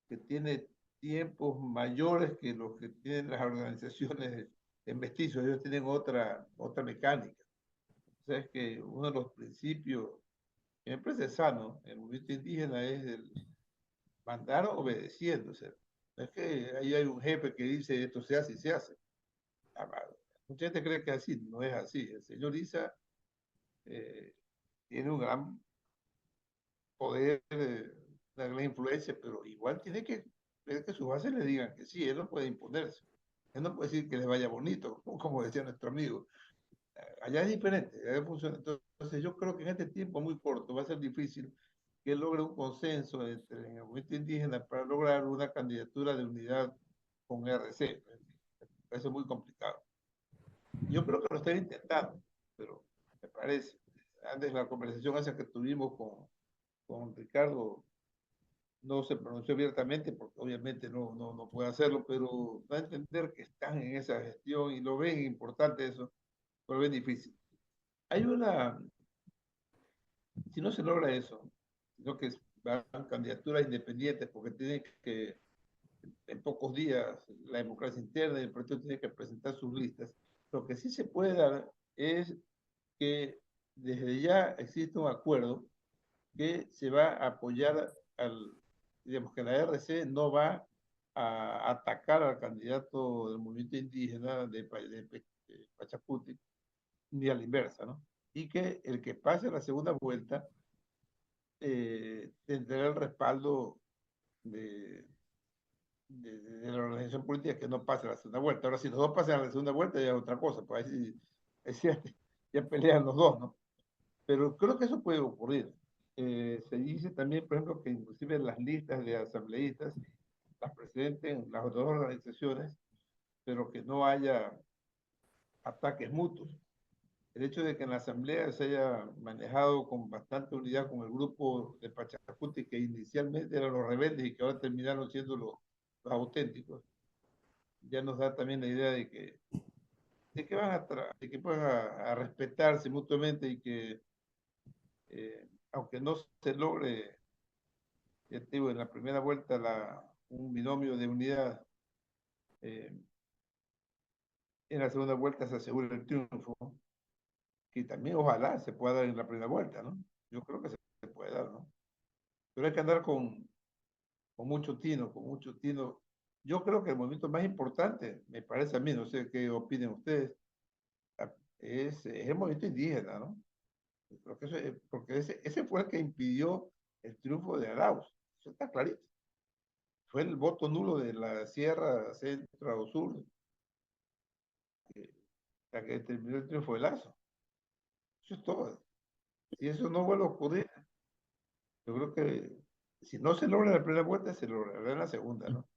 que tiene tiempos mayores que los que tienen las organizaciones en mestizos. Ellos tienen otra mecánica. O sea, es que uno de los principios, que me parece sano, el movimiento indígena es el mandar obedeciendo. O sea, no es que ahí hay un jefe que dice esto se hace y se hace. Mucha gente cree que así, no es así. El señor Isa tiene un gran poder, una gran influencia, pero igual tiene que ver que sus bases le digan que sí, él no puede imponerse. Él no puede decir que le vaya bonito, como decía nuestro amigo. Allá es diferente, allá funciona. Entonces yo creo que en este tiempo muy corto va a ser difícil que él logre un consenso entre el movimiento indígena para lograr una candidatura de unidad con RC. Eso es muy complicado. Yo creo que lo está intentando, pero me parece. Antes la conversación esa que tuvimos con Ricardo no se pronunció abiertamente porque obviamente no puede hacerlo, pero va a entender que están en esa gestión y lo ven importante eso, pero lo ven difícil. Hay una, si no se logra eso, sino que van candidaturas independientes porque tienen que, en pocos días, la democracia interna y el partido tiene que presentar sus listas. Lo que sí se puede dar es que desde ya existe un acuerdo que se va a apoyar digamos que la RC no va a atacar al candidato del movimiento indígena de Pachacuti, ni a la inversa, ¿no? Y que el que pase la segunda vuelta tendrá el respaldo de, de la organización política que no pase la segunda vuelta. Ahora, si los dos pasan a la segunda vuelta, ya es otra cosa, pues ahí sí, ya pelean los dos, ¿no? Pero creo que eso puede ocurrir. Se dice también, por ejemplo, que inclusive las listas de asambleístas las presenten las otras organizaciones, pero que no haya ataques mutuos. El hecho de que en la asamblea se haya manejado con bastante unidad con el grupo de Pachacuti, que inicialmente eran los rebeldes y que ahora terminaron siendo los auténticos, ya nos da también la idea de que van a respetarse mutuamente y que aunque no se logre, ya te digo, en la primera vuelta un binomio de unidad, en la segunda vuelta se asegura el triunfo, que también ojalá se pueda dar en la primera vuelta, ¿no? Yo creo que se puede dar, ¿no? Pero hay que andar con mucho tino, con mucho tino. Yo creo que el movimiento más importante, me parece a mí, no sé qué opinen ustedes, es el movimiento indígena, ¿no? Creo que porque ese fue el que impidió el triunfo de Arauz. Eso está clarito. Fue el voto nulo de la Sierra Centro o Sur la que determinó el triunfo de Lazo. Eso es todo. Si eso no vuelve a ocurrir, yo creo que si no se logra en la primera vuelta, se logrará en la segunda, ¿no?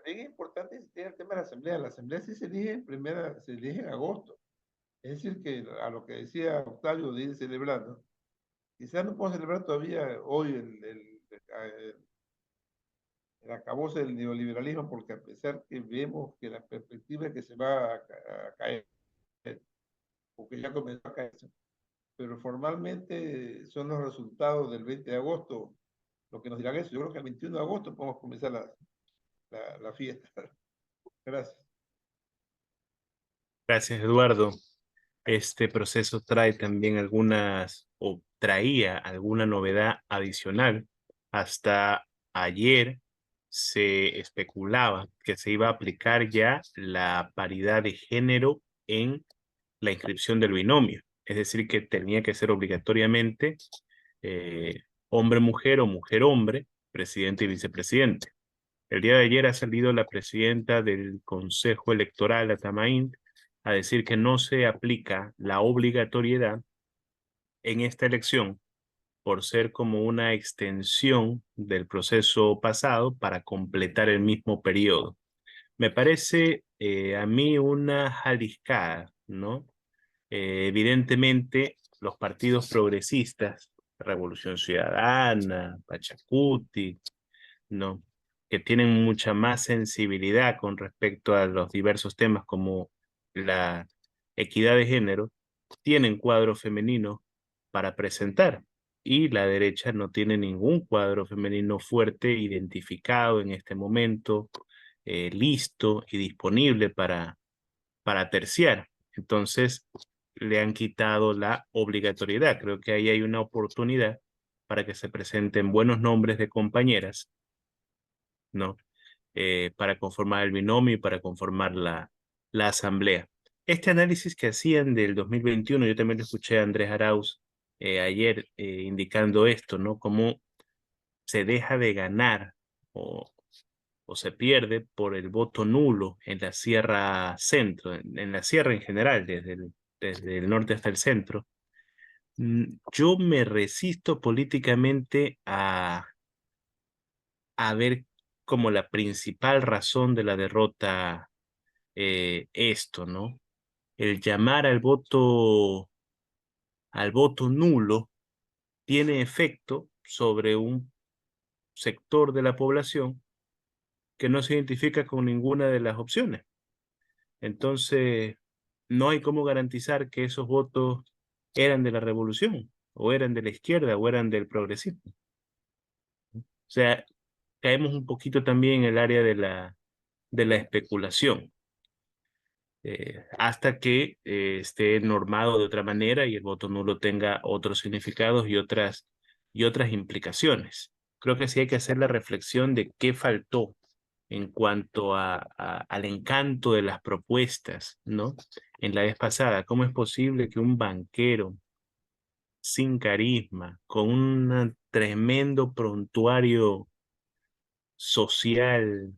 también es importante insistir en el tema de la asamblea. La asamblea sí se elige se elige en agosto. Es decir, que a lo que decía Octavio de ir celebrando, quizás no podemos celebrar todavía hoy el acabose del neoliberalismo, porque a pesar que vemos que la perspectiva es que se va a caer, porque ya comenzó a caer, pero formalmente son los resultados del 20 de agosto lo que nos dirán eso. Yo creo que el 21 de agosto podemos comenzar la fiesta. Gracias. Gracias, Eduardo. Este proceso trae también o traía alguna novedad adicional. Hasta ayer se especulaba que se iba a aplicar ya la paridad de género en la inscripción del binomio. Es decir, que tenía que ser obligatoriamente hombre-mujer o mujer-hombre, presidente y vicepresidente. El día de ayer ha salido la presidenta del Consejo Electoral, Atamaín, a decir que no se aplica la obligatoriedad en esta elección por ser como una extensión del proceso pasado para completar el mismo periodo. Me parece a mí una jaliscada, ¿no? Evidentemente, los partidos progresistas, Revolución Ciudadana, Pachacuti, ¿no? Que tienen mucha más sensibilidad con respecto a los diversos temas como la equidad de género, tienen cuadro femenino para presentar y la derecha no tiene ningún cuadro femenino fuerte identificado en este momento, listo y disponible para terciar. Entonces, le han quitado la obligatoriedad. Creo que ahí hay una oportunidad para que se presenten buenos nombres de compañeras, ¿no? Para conformar el binomio y para conformar la asamblea. Este análisis que hacían del 2021, yo también lo escuché a Andrés Arauz ayer indicando esto, ¿no? Cómo se deja de ganar o se pierde por el voto nulo en la Sierra Centro, en la Sierra en general, desde el norte hasta el centro. Yo me resisto políticamente a ver como la principal razón de la derrota esto, ¿no? El llamar al voto nulo tiene efecto sobre un sector de la población que no se identifica con ninguna de las opciones. Entonces, no hay cómo garantizar que esos votos eran de la revolución, o eran de la izquierda, o eran del progresismo. O sea, caemos un poquito también en el área de la especulación. Hasta que esté normado de otra manera y el voto nulo tenga otros significados y otras implicaciones. Creo que sí hay que hacer la reflexión de qué faltó en cuanto al encanto de las propuestas, ¿no? En la vez pasada, ¿cómo es posible que un banquero sin carisma, con un tremendo prontuario social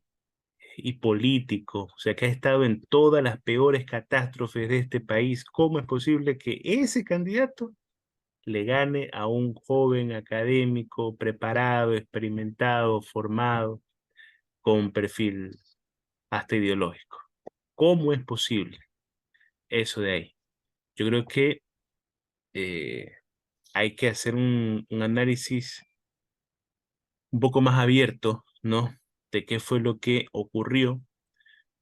y político, o sea, que ha estado en todas las peores catástrofes de este país, ¿cómo es posible que ese candidato le gane a un joven académico preparado, experimentado, formado, con perfil hasta ideológico? ¿Cómo es posible eso de ahí? Yo creo que hay que hacer un análisis un poco más abierto, ¿no? De qué fue lo que ocurrió.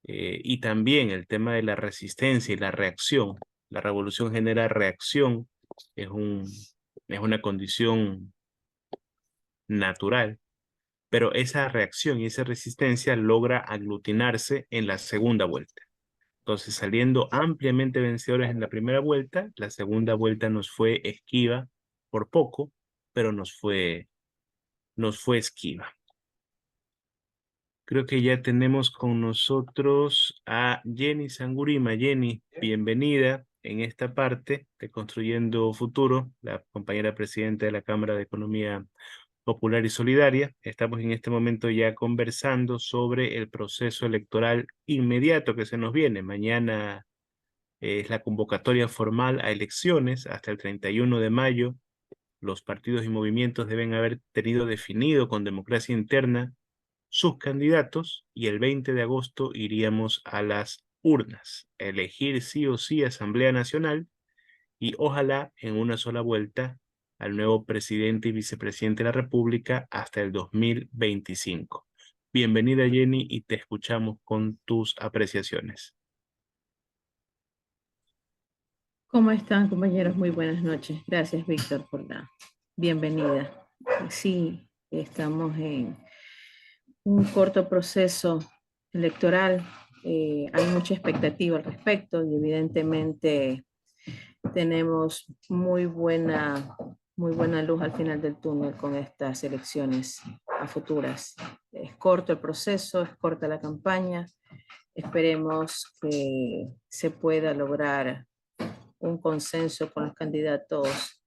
Y también el tema de la resistencia y la reacción. La revolución genera reacción, es una condición natural, pero esa reacción y esa resistencia logra aglutinarse en la segunda vuelta. Entonces, saliendo ampliamente vencedores en la primera vuelta, la segunda vuelta nos fue esquiva por poco, pero nos fue esquiva. Creo que ya tenemos con nosotros a Jenny Sangurima. Jenny, bienvenida en esta parte de Construyendo Futuro, la compañera presidenta de la Cámara de Economía Popular y Solidaria. Estamos en este momento ya conversando sobre el proceso electoral inmediato que se nos viene. Mañana es la convocatoria formal a elecciones hasta el 31 de mayo. Los partidos y movimientos deben haber tenido definido con democracia interna sus candidatos y el 20 de agosto iríamos a las urnas, elegir sí o sí Asamblea Nacional y ojalá en una sola vuelta al nuevo presidente y vicepresidente de la República hasta el 2025. Bienvenida, Jenny, y te escuchamos con tus apreciaciones. ¿Cómo están, compañeros? Muy buenas noches. Gracias, Víctor, por la bienvenida. Sí, estamos en un corto proceso electoral. Hay mucha expectativa al respecto y evidentemente tenemos muy buena luz al final del túnel con estas elecciones a futuras. Es corto el proceso, es corta la campaña. Esperemos que se pueda lograr un consenso con los candidatos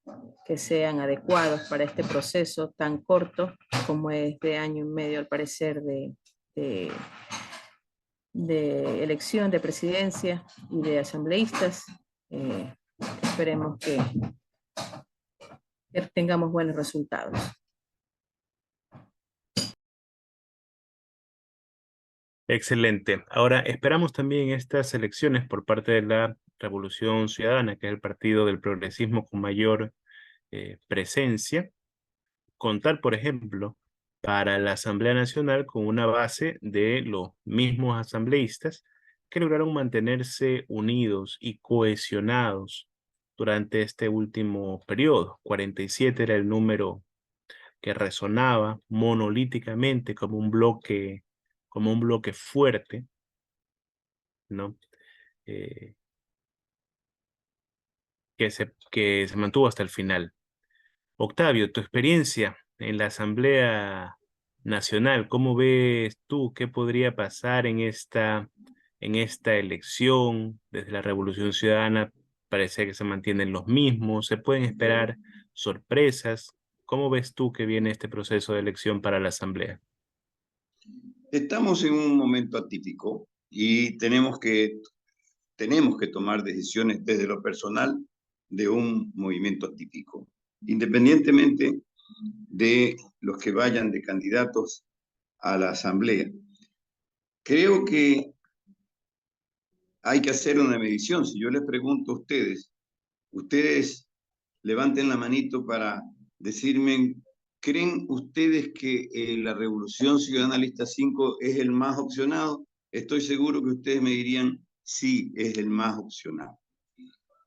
que sean adecuados para este proceso tan corto como es de año y medio, al parecer, de elección de presidencia y de asambleístas. Esperemos que tengamos buenos resultados. Excelente. Ahora, esperamos también estas elecciones por parte de la Revolución Ciudadana, que es el partido del progresismo con mayor presencia, contar, por ejemplo, para la Asamblea Nacional con una base de los mismos asambleístas que lograron mantenerse unidos y cohesionados durante este último periodo. 47 era el número que resonaba monolíticamente como un bloque fuerte, ¿no? Que se mantuvo hasta el final. Octavio, tu experiencia en la Asamblea Nacional, ¿cómo ves tú qué podría pasar en esta elección? Desde la Revolución Ciudadana parece que se mantienen los mismos, se pueden esperar sorpresas. ¿Cómo ves tú que viene este proceso de elección para la Asamblea? Estamos en un momento atípico y tenemos que tomar decisiones desde lo personal de un movimiento atípico, independientemente de los que vayan de candidatos a la Asamblea. Creo que hay que hacer una medición. Si yo les pregunto a ustedes levanten la manito para decirme, ¿creen ustedes que la Revolución Ciudadana Lista 5 es el más opcionado? Estoy seguro que ustedes me dirían, sí, es el más opcionado.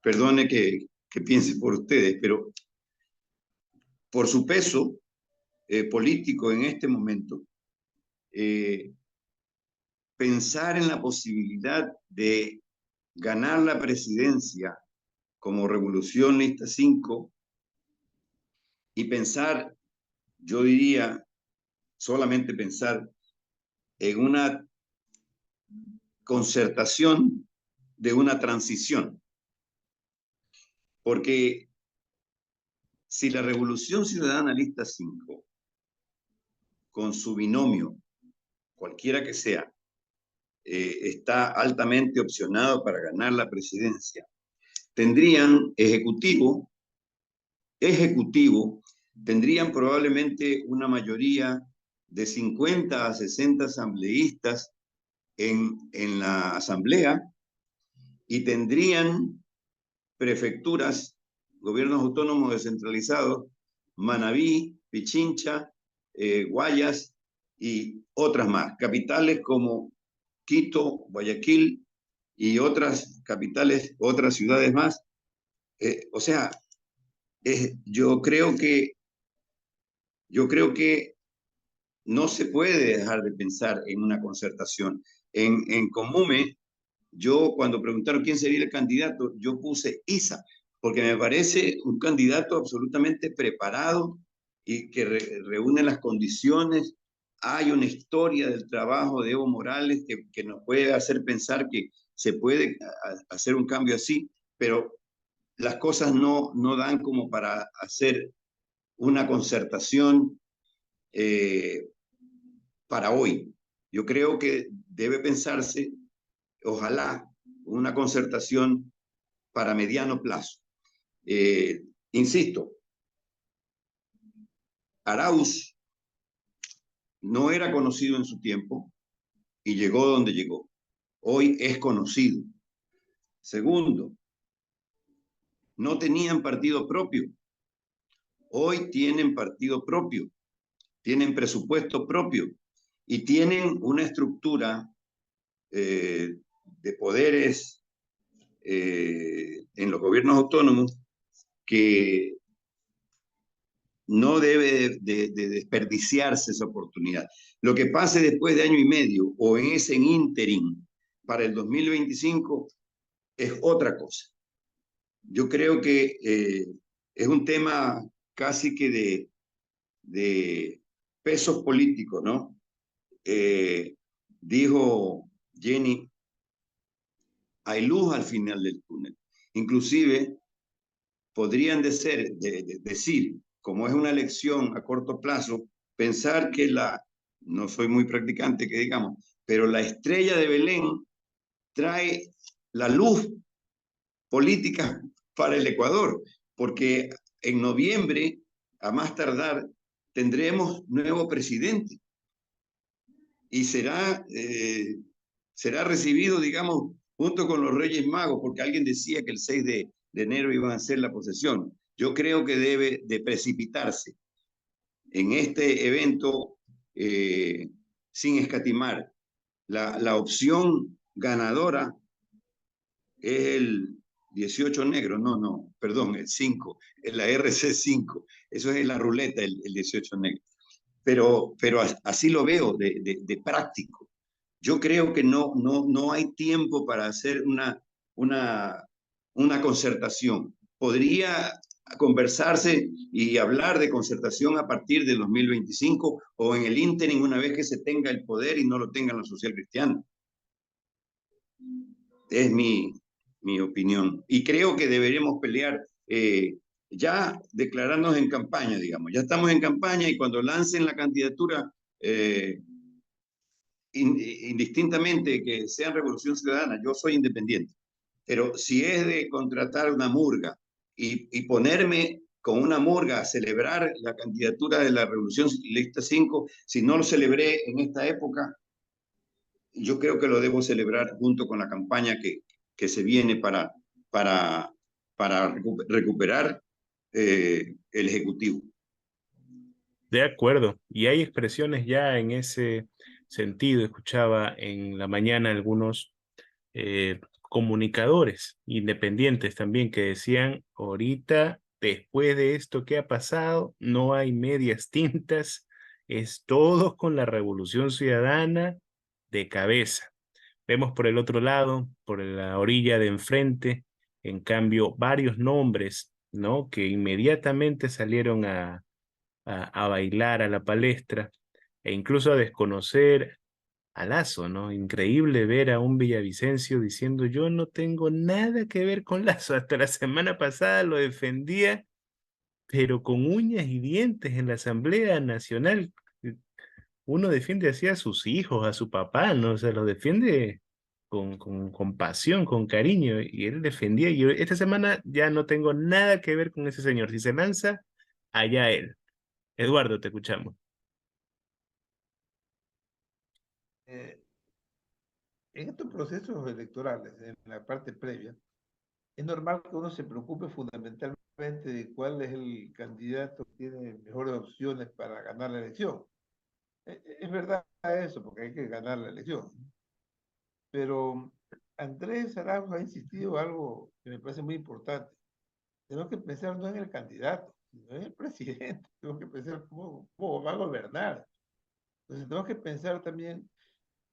Perdone que piense por ustedes, pero por su peso político en este momento, pensar en la posibilidad de ganar la presidencia como Revolución Lista 5 y pensar, yo diría, solamente pensar en una concertación de una transición. Porque si la Revolución Ciudadana Lista 5, con su binomio, cualquiera que sea, está altamente opcionado para ganar la presidencia, tendrían ejecutivo, tendrían probablemente una mayoría de 50 a 60 asambleístas en la asamblea y tendrían prefecturas, gobiernos autónomos descentralizados, Manabí, Pichincha, Guayas y otras más, capitales como Quito, Guayaquil y otras capitales, otras ciudades más. O sea, yo creo que no se puede dejar de pensar en una concertación. En Comume, yo cuando preguntaron quién sería el candidato, yo puse Isa, porque me parece un candidato absolutamente preparado y que reúne las condiciones. Hay una historia del trabajo de Evo Morales que nos puede hacer pensar que se puede hacer un cambio así, pero las cosas no dan como para hacer una concertación para hoy. Yo creo que debe pensarse, ojalá, una concertación para mediano plazo. Insisto, Arauz no era conocido en su tiempo y llegó donde llegó. Hoy es conocido. Segundo, no tenían partido propio. Hoy tienen partido propio, tienen presupuesto propio y tienen una estructura de poderes en los gobiernos autónomos que no debe de desperdiciarse esa oportunidad. Lo que pase después de año y medio o en ese ínterin para el 2025 es otra cosa. Yo creo que es un tema casi que de pesos políticos, ¿no? Dijo Jenny, hay luz al final del túnel. Inclusive podrían decir, como es una elección a corto plazo, pensar que no soy muy practicante que digamos, pero la estrella de Belén trae la luz política para el Ecuador, porque en noviembre, a más tardar, tendremos nuevo presidente y será recibido, digamos, junto con los Reyes Magos, porque alguien decía que el 6 de enero iban a hacer la posesión. Yo creo que debe de precipitarse en este evento sin escatimar. La opción ganadora es el 18 negro, perdón, el 5, es la RC5, eso es la ruleta, el 18 negro. Pero así lo veo de práctico. Yo creo que no hay tiempo para hacer una concertación. Podría conversarse y hablar de concertación a partir de 2025 o en el ínterin una vez que se tenga el poder y no lo tenga la social cristiana. Es mi opinión. Y creo que deberíamos pelear ya declararnos en campaña, digamos. Ya estamos en campaña y cuando lancen la candidatura, indistintamente que sean Revolución Ciudadana, yo soy independiente, pero si es de contratar una murga y ponerme con una murga a celebrar la candidatura de la Revolución Lista 5, si no lo celebré en esta época, yo creo que lo debo celebrar junto con la campaña que se viene para recuperar el Ejecutivo. De acuerdo, y hay expresiones ya en ese sentido. Escuchaba en la mañana algunos comunicadores independientes también que decían, ahorita, después de esto que ha pasado, no hay medias tintas, es todo con la Revolución Ciudadana de cabeza. Vemos por el otro lado, por la orilla de enfrente, en cambio, varios nombres, ¿no? Que inmediatamente salieron a bailar a la palestra e incluso a desconocer a Lazo, ¿no? Increíble ver a un Villavicencio diciendo yo no tengo nada que ver con Lazo. Hasta la semana pasada lo defendía, pero con uñas y dientes en la Asamblea Nacional. Uno defiende así a sus hijos, a su papá, ¿no? O sea, lo defiende con pasión, con cariño, y él defendía. Y yo, esta semana ya no tengo nada que ver con ese señor. Si se lanza, allá él. Eduardo, te escuchamos. En estos procesos electorales, en la parte previa, es normal que uno se preocupe fundamentalmente de cuál es el candidato que tiene mejores opciones para ganar la elección. Es verdad eso, porque hay que ganar la elección. Pero Andrés Arauz ha insistido en algo que me parece muy importante. Tenemos que pensar no en el candidato, sino en el presidente. Tenemos que pensar cómo va a gobernar. Entonces tenemos que pensar también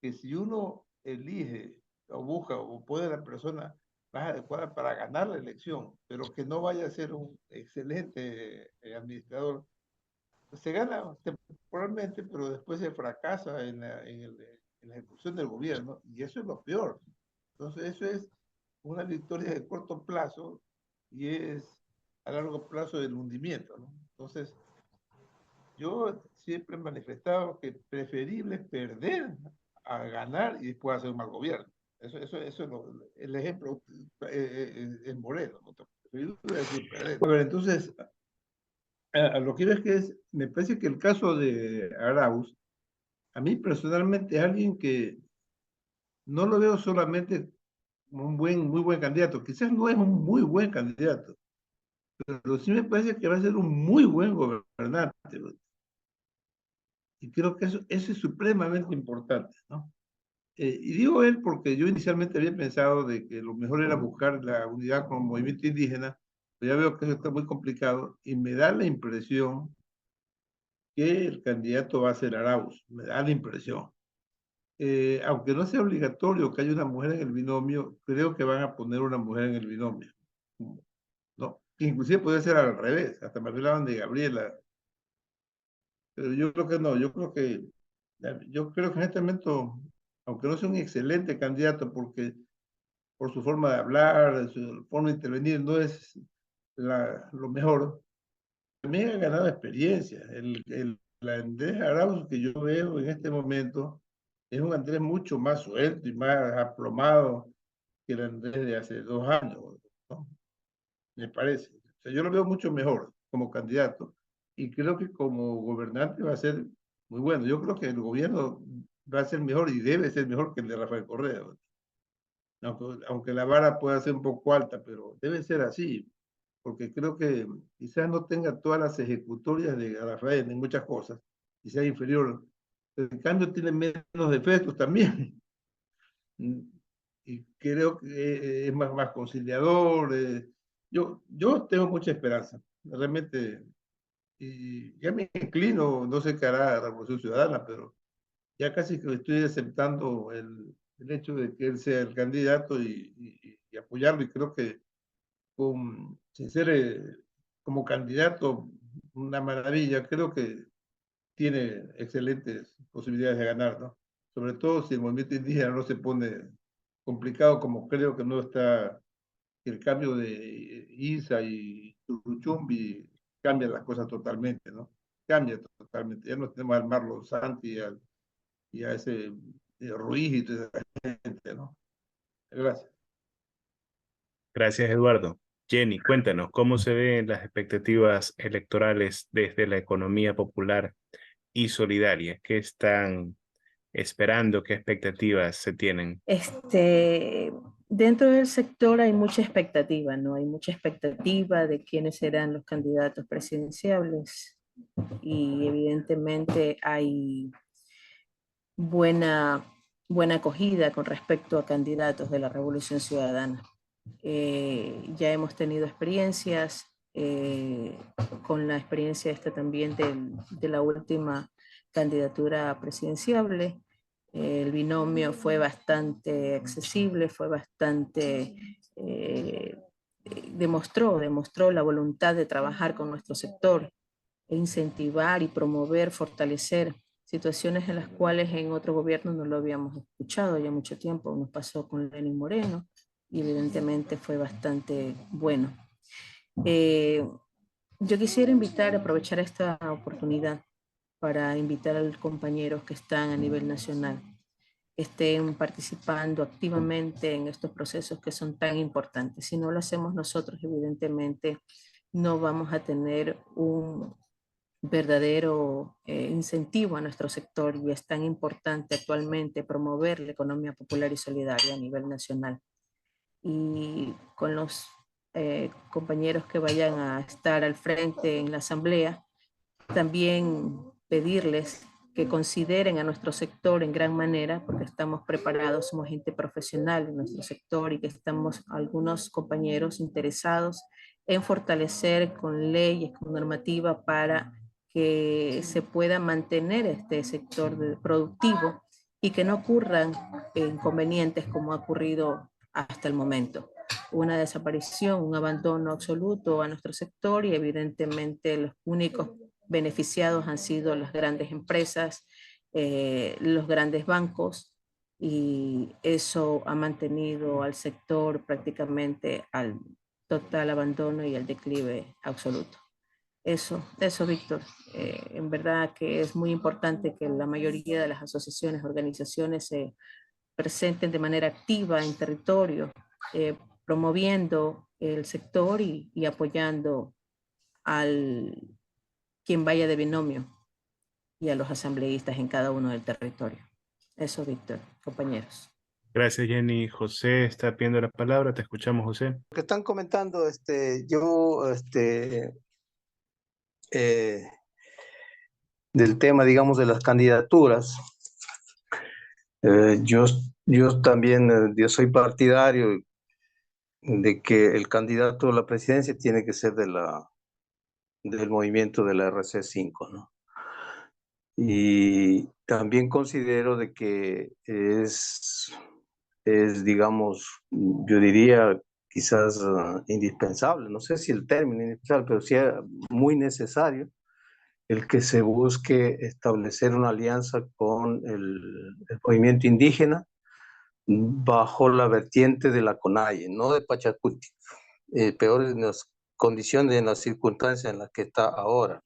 que si uno elige o busca o puede la persona más adecuada para ganar la elección, pero que no vaya a ser un excelente administrador, pues se gana temporalmente, pero después se fracasa en la ejecución del gobierno, y eso es lo peor. Entonces eso es una victoria de corto plazo y es a largo plazo del hundimiento, ¿no? Entonces, yo siempre he manifestado que preferible perder a ganar y después hacer un mal gobierno. Eso es el ejemplo es Moreno, ¿no? Preferible decir perder. Bueno, entonces, a lo que ves que me parece que el caso de Arauz a mí personalmente es alguien que no lo veo solamente como un muy buen candidato. Quizás no es un muy buen candidato, pero sí me parece que va a ser un muy buen gobernante. Y creo que eso es supremamente importante, ¿no? Y digo él porque yo inicialmente había pensado de que lo mejor era buscar la unidad con el movimiento indígena, pero ya veo que eso está muy complicado y me da la impresión que el candidato va a ser Arauz, me da la impresión. Aunque no sea obligatorio que haya una mujer en el binomio, creo que van a poner una mujer en el binomio, ¿no? Inclusive puede ser al revés, hasta me hablaban de Gabriela, pero yo creo que no, yo creo que en este momento, aunque no sea un excelente candidato, porque por su forma de hablar, su forma de intervenir, no es lo mejor, también ha ganado experiencia. El Andrés Arauz que yo veo en este momento es un Andrés mucho más suelto y más aplomado que el Andrés de hace 2 años, ¿no? Me parece. O sea, yo lo veo mucho mejor como candidato y creo que como gobernante va a ser muy bueno. Yo creo que el gobierno va a ser mejor y debe ser mejor que el de Rafael Correa. Aunque la vara pueda ser un poco alta, pero debe ser así, porque creo que quizás no tenga todas las ejecutorias de Rafael en muchas cosas, quizás inferior, pero en cambio tiene menos defectos también. Y creo que es más conciliador. Yo tengo mucha esperanza, realmente, y ya me inclino, no sé qué hará Revolución Ciudadana, pero ya casi que estoy aceptando el hecho de que él sea el candidato y apoyarlo, y creo que sin ser como candidato una maravilla, creo que tiene excelentes posibilidades de ganar, ¿no? Sobre todo si el movimiento indígena no se pone complicado, como creo que no está el cambio de Isa y Turuchumbi, cambia las cosas totalmente, ¿no? Cambia totalmente. Ya no tenemos al Marlon Santi y a ese Ruiz y toda esa gente, ¿no? Gracias. Gracias, Eduardo. Jenny, cuéntanos, ¿cómo se ven las expectativas electorales desde la economía popular y solidaria? ¿Qué están esperando? ¿Qué expectativas se tienen? Dentro del sector hay mucha expectativa, ¿no? Hay mucha expectativa de quiénes serán los candidatos presidenciales y evidentemente hay buena, buena acogida con respecto a candidatos de la Revolución Ciudadana. Ya hemos tenido experiencias, con la experiencia esta también de la última candidatura presidenciable. El binomio fue bastante accesible, fue bastante, demostró la voluntad de trabajar con nuestro sector, e incentivar y promover, fortalecer situaciones en las cuales en otro gobierno no lo habíamos escuchado ya mucho tiempo. Nos pasó con Lenín Moreno y evidentemente fue bastante bueno. Yo quisiera aprovechar esta oportunidad para invitar a los compañeros que están a nivel nacional, que estén participando activamente en estos procesos que son tan importantes. Si no lo hacemos nosotros, evidentemente no vamos a tener un verdadero incentivo a nuestro sector, y es tan importante actualmente promover la economía popular y solidaria a nivel nacional. Y con los compañeros que vayan a estar al frente en la asamblea, también pedirles que consideren a nuestro sector en gran manera, porque estamos preparados, somos gente profesional en nuestro sector y que estamos algunos compañeros interesados en fortalecer con leyes, con normativa para que se pueda mantener este sector productivo y que no ocurran inconvenientes como ha ocurrido hasta el momento. Una desaparición, un abandono absoluto a nuestro sector, y evidentemente los únicos beneficiados han sido las grandes empresas, los grandes bancos, y eso ha mantenido al sector prácticamente al total abandono y al declive absoluto. Eso, Víctor. En verdad que es muy importante que la mayoría de las asociaciones, organizaciones se presenten de manera activa en territorio, promoviendo el sector y apoyando al quien vaya de binomio. y a los asambleístas en cada uno del territorio. Eso, Víctor, compañeros. Gracias, Jenny. José está pidiendo la palabra. Te escuchamos, José. Lo que están comentando, yo, del tema, digamos, de las candidaturas, yo también, yo soy partidario de que el candidato a la presidencia tiene que ser del movimiento de la RC5, ¿no? Y también considero de que digamos, yo diría quizás indispensable, no sé si el término indispensable, pero sí muy necesario el que se busque establecer una alianza con el movimiento indígena bajo la vertiente de la CONAIE, no de Pachacuti, peor en las condiciones, en las circunstancias en las que está ahora.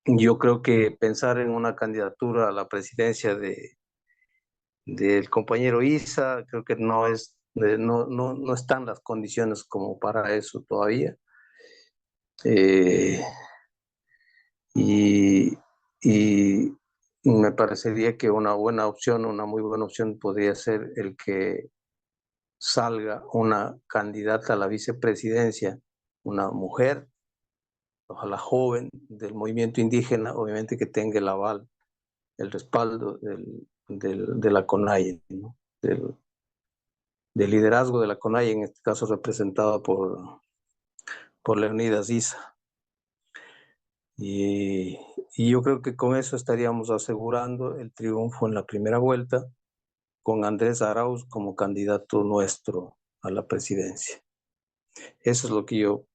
Yo creo que pensar en una candidatura a la presidencia del compañero Isa, creo que no están las condiciones como para eso todavía. Y, y me parecería que una buena opción, una muy buena opción podría ser el que salga una candidata a la vicepresidencia, una mujer, ojalá joven, del movimiento indígena, obviamente que tenga el aval, el respaldo de la CONAIE, ¿no? Del liderazgo de la CONAIE, en este caso representada por Leonidas Issa. Y yo creo que con eso estaríamos asegurando el triunfo en la primera vuelta, con Andrés Arauz como candidato nuestro a la presidencia. Eso es lo que yo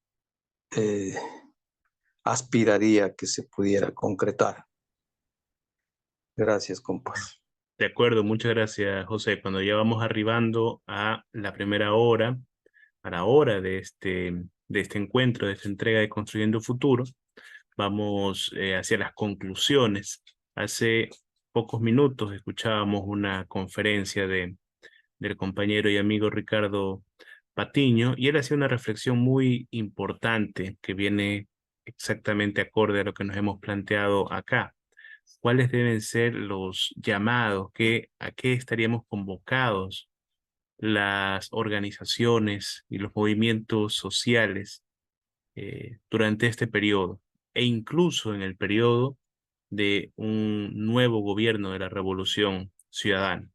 aspiraría que se pudiera concretar. Gracias, compas. De acuerdo, muchas gracias, José. Cuando ya vamos arribando a la primera hora, a la hora de este encuentro, de esta entrega de Construyendo Futuro, vamos hacia las conclusiones. Hace pocos minutos escuchábamos una conferencia del compañero y amigo Ricardo Patiño, y él hacía una reflexión muy importante que viene exactamente acorde a lo que nos hemos planteado acá. ¿Cuáles deben ser los llamados? ¿A qué estaríamos convocados las organizaciones y los movimientos sociales durante este periodo? E incluso en el periodo de un nuevo gobierno de la Revolución Ciudadana.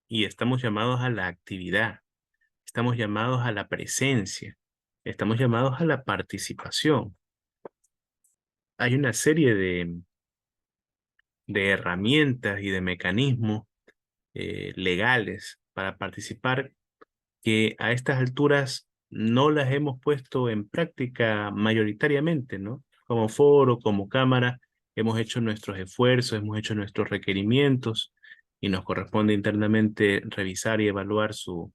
Y estamos llamados a la actividad, estamos llamados a la presencia, estamos llamados a la participación. Hay una serie de herramientas y de mecanismos legales para participar que a estas alturas no las hemos puesto en práctica mayoritariamente, ¿no? Como foro, como cámara, hemos hecho nuestros esfuerzos, hemos hecho nuestros requerimientos y nos corresponde internamente revisar y evaluar su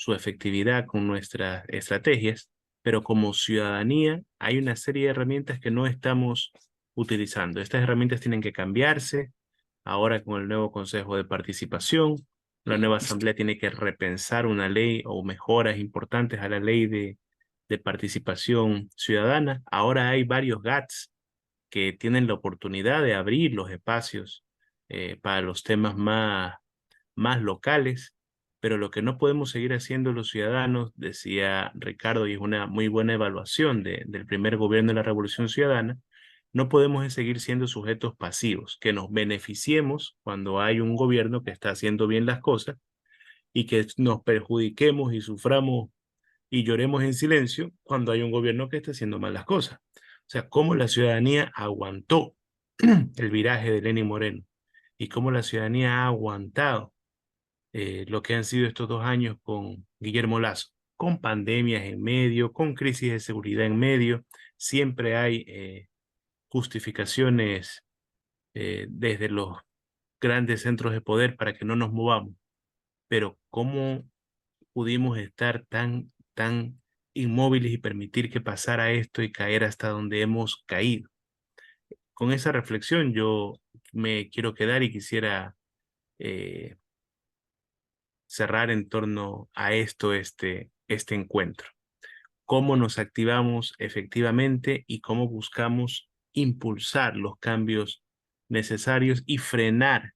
efectividad con nuestras estrategias, pero como ciudadanía hay una serie de herramientas que no estamos utilizando. Estas herramientas tienen que cambiarse ahora con el nuevo Consejo de Participación. La nueva Asamblea tiene que repensar una ley o mejoras importantes a la ley de participación ciudadana. Ahora hay varios GATS que tienen la oportunidad de abrir los espacios para los temas más locales, pero lo que no podemos seguir haciendo los ciudadanos, decía Ricardo, y es una muy buena evaluación del primer gobierno de la Revolución Ciudadana, no podemos seguir siendo sujetos pasivos, que nos beneficiemos cuando hay un gobierno que está haciendo bien las cosas y que nos perjudiquemos y suframos y lloremos en silencio cuando hay un gobierno que está haciendo mal las cosas. O sea, cómo la ciudadanía aguantó el viraje de Lenín Moreno y cómo la ciudadanía ha aguantado lo que han sido estos 2 años con Guillermo Lasso, con pandemias en medio, con crisis de seguridad en medio. Siempre hay justificaciones desde los grandes centros de poder para que no nos movamos. Pero ¿cómo pudimos estar tan inmóviles y permitir que pasara esto y caer hasta donde hemos caído? Con esa reflexión yo me quiero quedar y quisiera cerrar en torno a esto este encuentro. cómo nos activamos efectivamente y cómo buscamos impulsar los cambios necesarios y frenar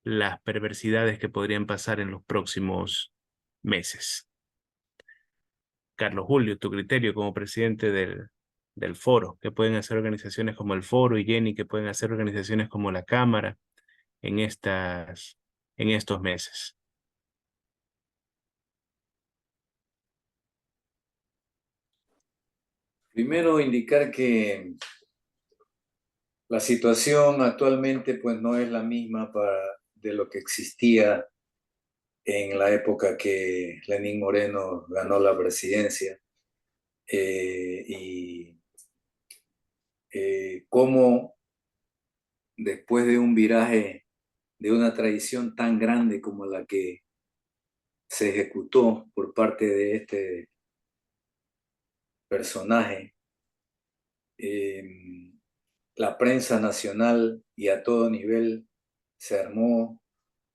las perversidades que podrían pasar en los próximos meses. Carlos Julio, tu criterio como presidente del foro, ¿qué pueden hacer organizaciones como el foro, y Jenny, qué pueden hacer organizaciones como la Cámara en estos meses? Primero, indicar que la situación actualmente pues no es la misma de lo que existía en la época que Lenín Moreno ganó la presidencia, y cómo después de un viraje, de una traición tan grande como la que se ejecutó por parte de este personaje, la prensa nacional y a todo nivel se armó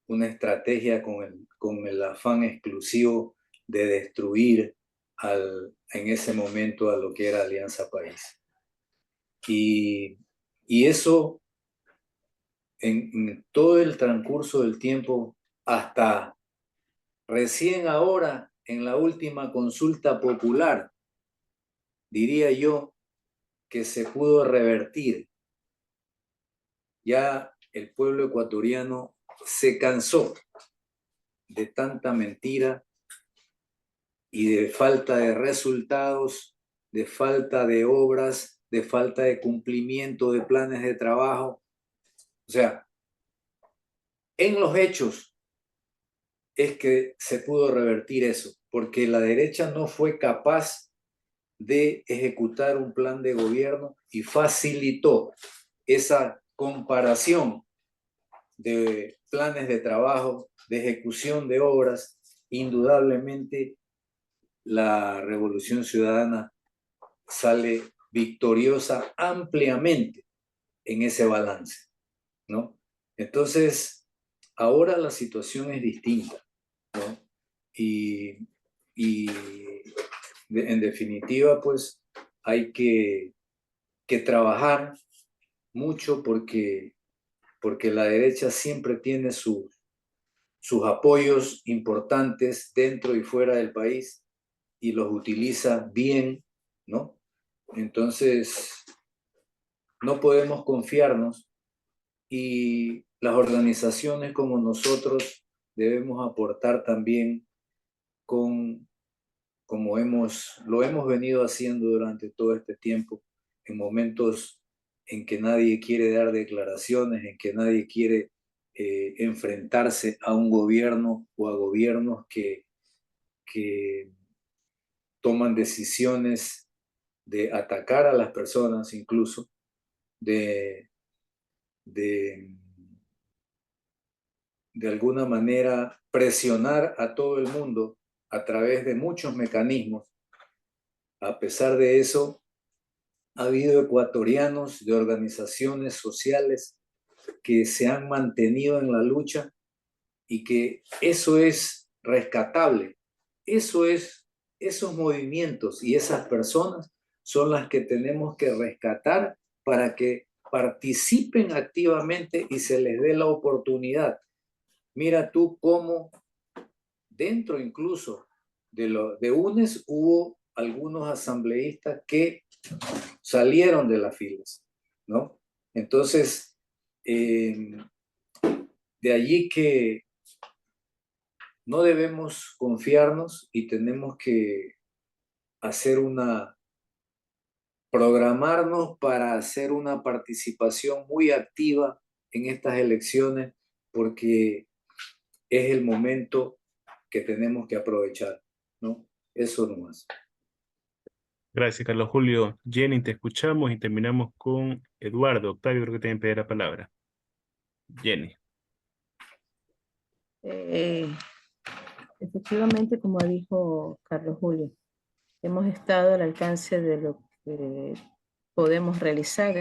una estrategia con el afán exclusivo de destruir en ese momento a lo que era Alianza País. Y eso en todo el transcurso del tiempo, hasta recién ahora, en la última consulta popular, diría yo que se pudo revertir. Ya el pueblo ecuatoriano se cansó de tanta mentira y de falta de resultados, de falta de obras, de falta de cumplimiento de planes de trabajo. O sea, en los hechos es que se pudo revertir eso, porque la derecha no fue capaz de ejecutar un plan de gobierno y facilitó esa comparación de planes de trabajo, de ejecución de obras. Indudablemente la Revolución Ciudadana sale victoriosa ampliamente en ese balance, ¿no? Entonces, ahora la situación es distinta, ¿no? Y en definitiva, pues hay que trabajar mucho porque la derecha siempre tiene sus apoyos importantes dentro y fuera del país y los utiliza bien, ¿no? Entonces, no podemos confiarnos, y las organizaciones como nosotros debemos aportar también como lo hemos venido haciendo durante todo este tiempo, en momentos en que nadie quiere dar declaraciones, en que nadie quiere enfrentarse a un gobierno o a gobiernos que toman decisiones de atacar a las personas, incluso de alguna manera presionar a todo el mundo a través de muchos mecanismos. A pesar de eso, ha habido ecuatorianos de organizaciones sociales que se han mantenido en la lucha, y que eso es rescatable. Esos movimientos y esas personas son las que tenemos que rescatar para que participen activamente y se les dé la oportunidad. Mira tú cómo dentro incluso de UNES hubo algunos asambleístas que salieron de las filas, ¿no? Entonces, de allí que no debemos confiarnos y tenemos que programarnos para hacer una participación muy activa en estas elecciones, porque es el momento que tenemos que aprovechar, ¿no? Eso nomás. Gracias, Carlos Julio. Jenny, te escuchamos y terminamos con Eduardo. Octavio, creo que te pedir la palabra. Jenny. Efectivamente, como dijo Carlos Julio, hemos estado al alcance de lo que podemos realizar,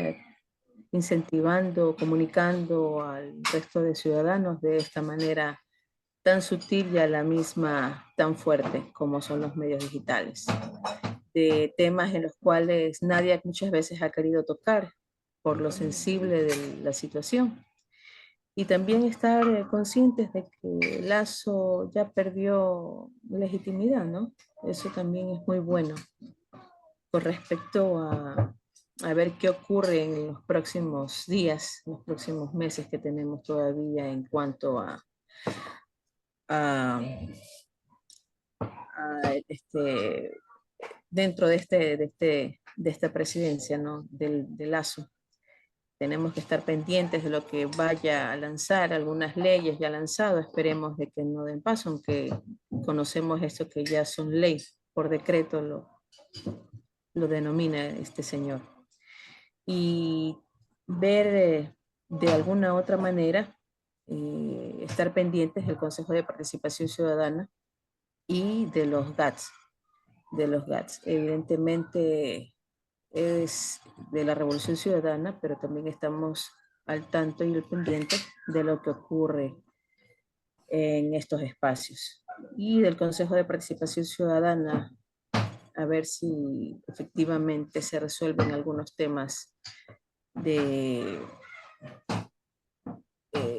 incentivando, comunicando al resto de ciudadanos de esta manera tan sutil y a la misma tan fuerte como son los medios digitales, de temas en los cuales nadie muchas veces ha querido tocar por lo sensible de la situación. Y también estar conscientes de que Lazo ya perdió legitimidad, ¿no? Eso también es muy bueno con respecto a ver qué ocurre en los próximos días, los próximos meses que tenemos todavía en cuanto a dentro de esta presidencia, ¿no? Del Lazo. Tenemos que estar pendientes de lo que vaya a lanzar, algunas leyes ya lanzado, esperemos de que no den paso, aunque conocemos esto que ya son ley, por decreto lo denomina este señor. Y ver de alguna otra manera, estar pendientes del Consejo de Participación Ciudadana y de los GATS, Evidentemente es de la Revolución Ciudadana, pero también estamos al tanto y al pendiente de lo que ocurre en estos espacios. Y del Consejo de Participación Ciudadana, a ver si efectivamente se resuelven algunos temas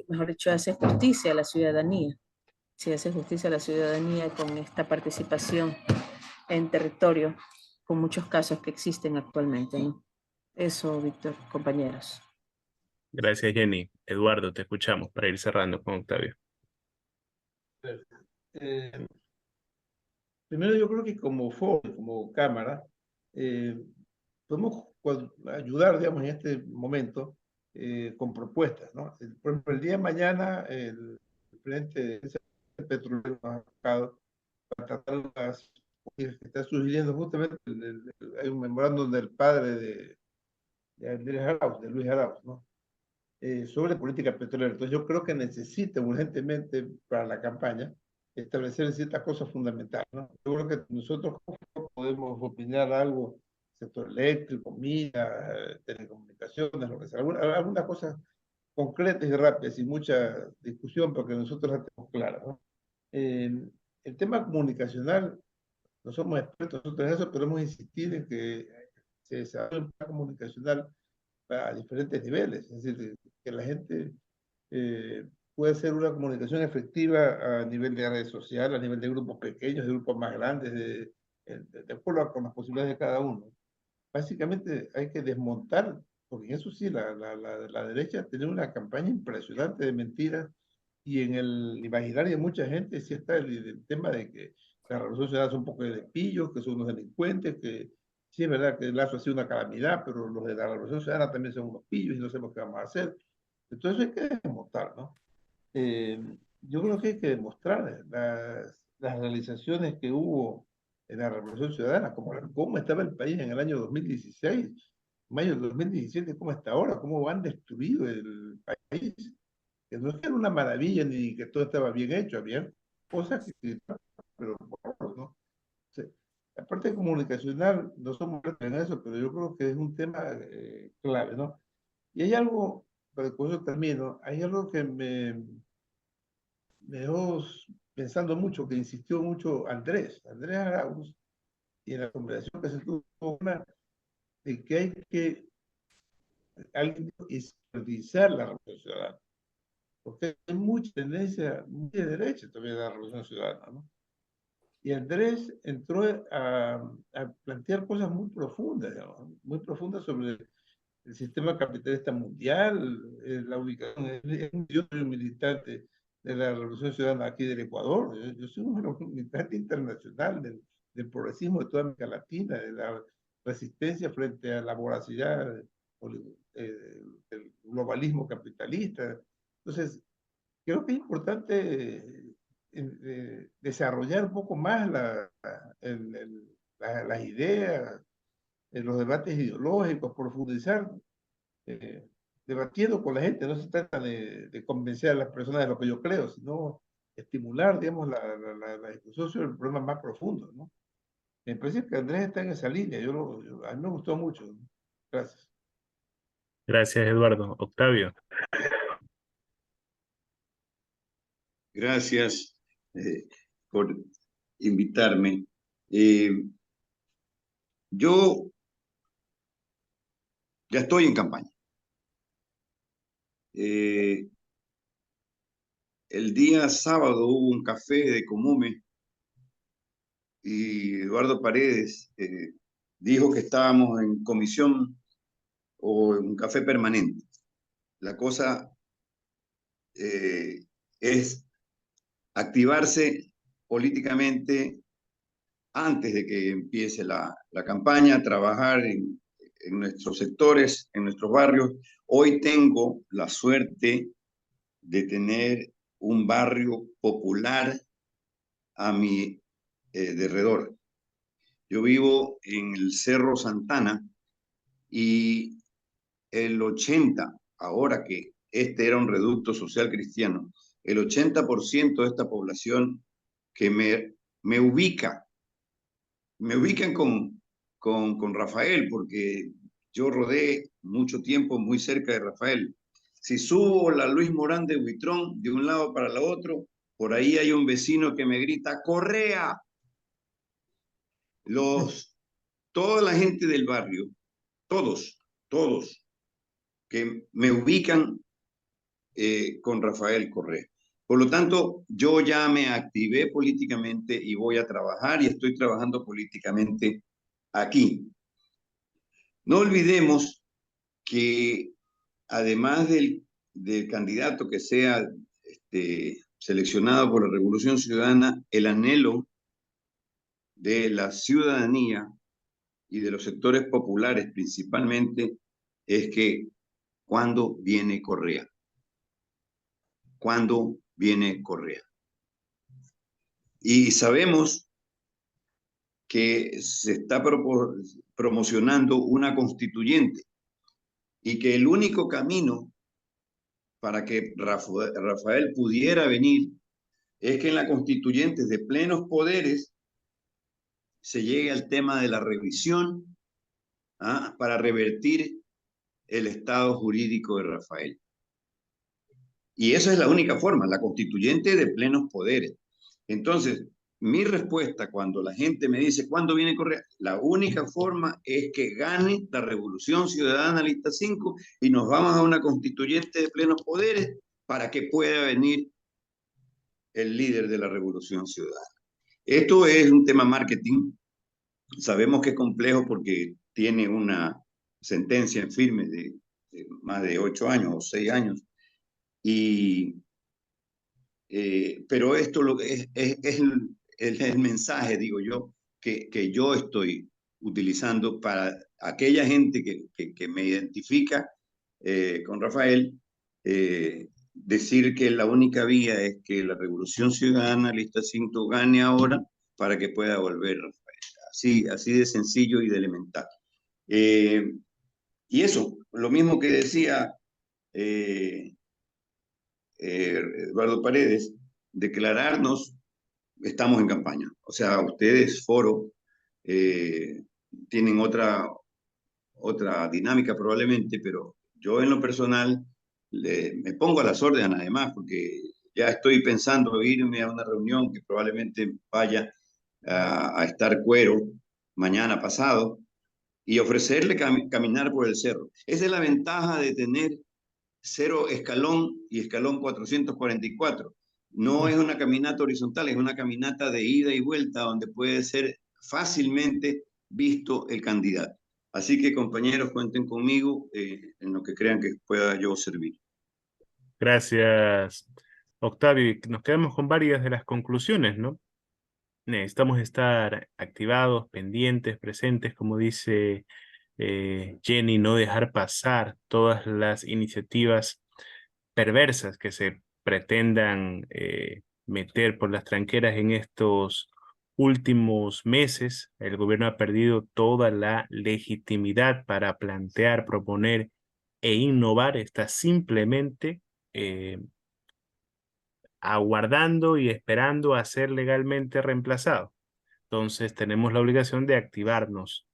mejor dicho, hace justicia a la ciudadanía. Si hace justicia a la ciudadanía con esta participación en territorio, con muchos casos que existen actualmente, ¿no? Eso, Víctor, compañeros. Gracias, Jenny. Eduardo, te escuchamos para ir cerrando con Octavio. Primero yo creo que como foro, como cámara, podemos ayudar, digamos, en este momento con propuestas, ¿no? Por ejemplo, el día de mañana el presidente del petrolero nos ha tocado para tratar las que está sugiriendo justamente, hay un memorándum del padre de Andrés Arauz, de Luis Arauz, ¿no? Sobre política petrolera. Entonces yo creo que necesita urgentemente para la campaña establecer ciertas cosas fundamentales, ¿no? Yo creo que nosotros podemos opinar algo, sector eléctrico, minas, telecomunicaciones, lo que sea, algunas cosas concretas y rápidas, sin mucha discusión, porque nosotros las tenemos claras, ¿no? El tema comunicacional, no somos expertos nosotros en eso, pero hemos insistido en que se desarrolle un plan comunicacional a diferentes niveles, es decir, que la gente pueda hacer una comunicación efectiva a nivel de redes sociales, a nivel de grupos pequeños, de grupos más grandes, de acuerdo con las posibilidades de cada uno. Básicamente hay que desmontar, porque en eso sí, la derecha tiene una campaña impresionante de mentiras, y en el imaginario de mucha gente sí está el tema de que la Revolución Ciudadana son un poco de pillos, que son unos delincuentes, que sí es verdad que el Lazo ha sido una calamidad, pero los de la Revolución Ciudadana también son unos pillos y no sabemos qué vamos a hacer. Entonces hay que demostrar, ¿no? Yo creo que hay que demostrar las realizaciones que hubo en la Revolución Ciudadana, como cómo estaba el país en el año 2016, mayo del 2017, cómo está ahora, cómo han destruido el país, que no es que era una maravilla ni que todo estaba bien hecho, había cosas que pero ¿no? O sea, la parte comunicacional, no somos expertos en eso, pero yo creo que es un tema clave, ¿no? Y hay algo, pero con eso termino, hay algo que me dejó pensando mucho, que insistió mucho Andrés Arauz, y en la conversación que se tuvo una, de que hay que alguien historizar la Revolución Ciudadana, porque hay mucha tendencia muy de derecha todavía de la Revolución Ciudadana, ¿no? Y Andrés entró a plantear cosas muy profundas, digamos, muy profundas sobre el sistema capitalista mundial, la ubicación, yo soy un militante de la Revolución Ciudadana aquí del Ecuador, yo soy un militante internacional del progresismo de toda América Latina, de la resistencia frente a la voracidad del globalismo capitalista. Entonces, creo que es importante desarrollar un poco más las ideas, los debates ideológicos, profundizar, debatiendo con la gente. No se trata de convencer a las personas de lo que yo creo, sino estimular, digamos, la discusión sobre el problema más profundo, ¿no? Me parece que Andrés está en esa línea, a mí me gustó mucho, ¿no? Gracias. Gracias, Eduardo. Octavio. Gracias. por invitarme. Yo ya estoy en campaña. El día sábado hubo un café de Comume y Eduardo Paredes dijo que estábamos en comisión o en un café permanente. La cosa es activarse políticamente antes de que empiece la campaña, trabajar en nuestros sectores, en nuestros barrios. Hoy tengo la suerte de tener un barrio popular a mi derredor. Yo vivo en el Cerro Santana y el 80, ahora que este era un reducto social cristiano, el 80% de esta población que me ubican con Rafael, porque yo rodé mucho tiempo muy cerca de Rafael. Si subo la Luis Morán de Huitrón de un lado para el otro, por ahí hay un vecino que me grita, ¡Correa! Toda la gente del barrio, todos, que me ubican con Rafael Correa. Por lo tanto, yo ya me activé políticamente y voy a trabajar y estoy trabajando políticamente aquí. No olvidemos que además del candidato que sea seleccionado por la Revolución Ciudadana, el anhelo de la ciudadanía y de los sectores populares principalmente es que ¿cuándo viene Correa? ¿Cuándo viene Correa? Y sabemos que se está promocionando una constituyente y que el único camino para que Rafael pudiera venir es que en la constituyente de plenos poderes se llegue al tema de la revisión para revertir el estado jurídico de Rafael. Y esa es la única forma, la constituyente de plenos poderes. Entonces, mi respuesta cuando la gente me dice, ¿cuándo viene Correa? La única forma es que gane la Revolución Ciudadana Lista 5 y nos vamos a una constituyente de plenos poderes para que pueda venir el líder de la Revolución Ciudadana. Esto es un tema marketing. Sabemos que es complejo porque tiene una sentencia en firme de más de 8 años o 6 años. Pero esto es el mensaje, digo yo, que yo estoy utilizando para aquella gente que me identifica con Rafael, decir que la única vía es que la Revolución Ciudadana Lista 5 gane ahora para que pueda volver Rafael. Así de sencillo y de elemental. Y eso, lo mismo que decía Eduardo Paredes, declararnos, estamos en campaña. O sea, ustedes, Foro, tienen otra dinámica probablemente, pero yo en lo personal me pongo a las órdenes además, porque ya estoy pensando irme a una reunión que probablemente vaya a estar Cuero mañana pasado y ofrecerle caminar por el cerro. Esa es la ventaja de tener cero escalón y escalón 444. No es una caminata horizontal, es una caminata de ida y vuelta donde puede ser fácilmente visto el candidato. Así que, compañeros, cuenten conmigo en lo que crean que pueda yo servir. Gracias, Octavio. Nos quedamos con varias de las conclusiones, ¿no? Necesitamos estar activados, pendientes, presentes, como dice Jenny, no dejar pasar todas las iniciativas perversas que se pretendan meter por las tranqueras en estos últimos meses. El gobierno ha perdido toda la legitimidad para plantear, proponer e innovar. Está simplemente aguardando y esperando a ser legalmente reemplazado. Entonces tenemos la obligación de activarnos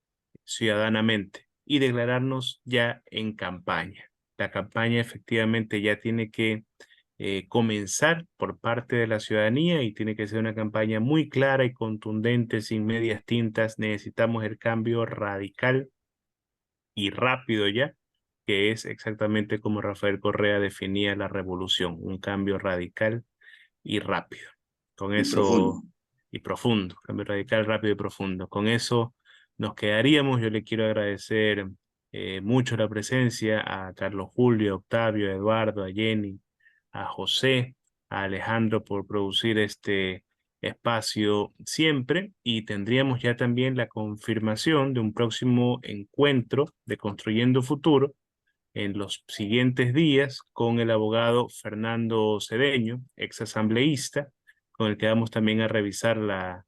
ciudadanamente y declararnos ya en campaña. La campaña efectivamente ya tiene que comenzar por parte de la ciudadanía y tiene que ser una campaña muy clara y contundente, sin medias tintas. Necesitamos el cambio radical y rápido ya, que es exactamente como Rafael Correa definía la revolución, un cambio radical y rápido. Con Y eso, profundo. y profundo, cambio radical, rápido y profundo. Con eso nos quedaríamos. Yo le quiero agradecer mucho la presencia a Carlos Julio, a Octavio, a Eduardo, a Jenny, a José, a Alejandro por producir este espacio siempre, y tendríamos ya también la confirmación de un próximo encuentro de Construyendo Futuro en los siguientes días con el abogado Fernando Cedeño, ex asambleísta, con el que vamos también a revisar la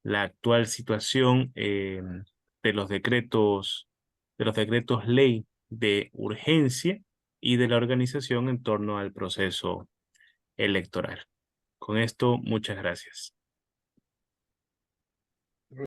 actual situación de los decretos ley de urgencia y de la organización en torno al proceso electoral. Con esto, muchas gracias.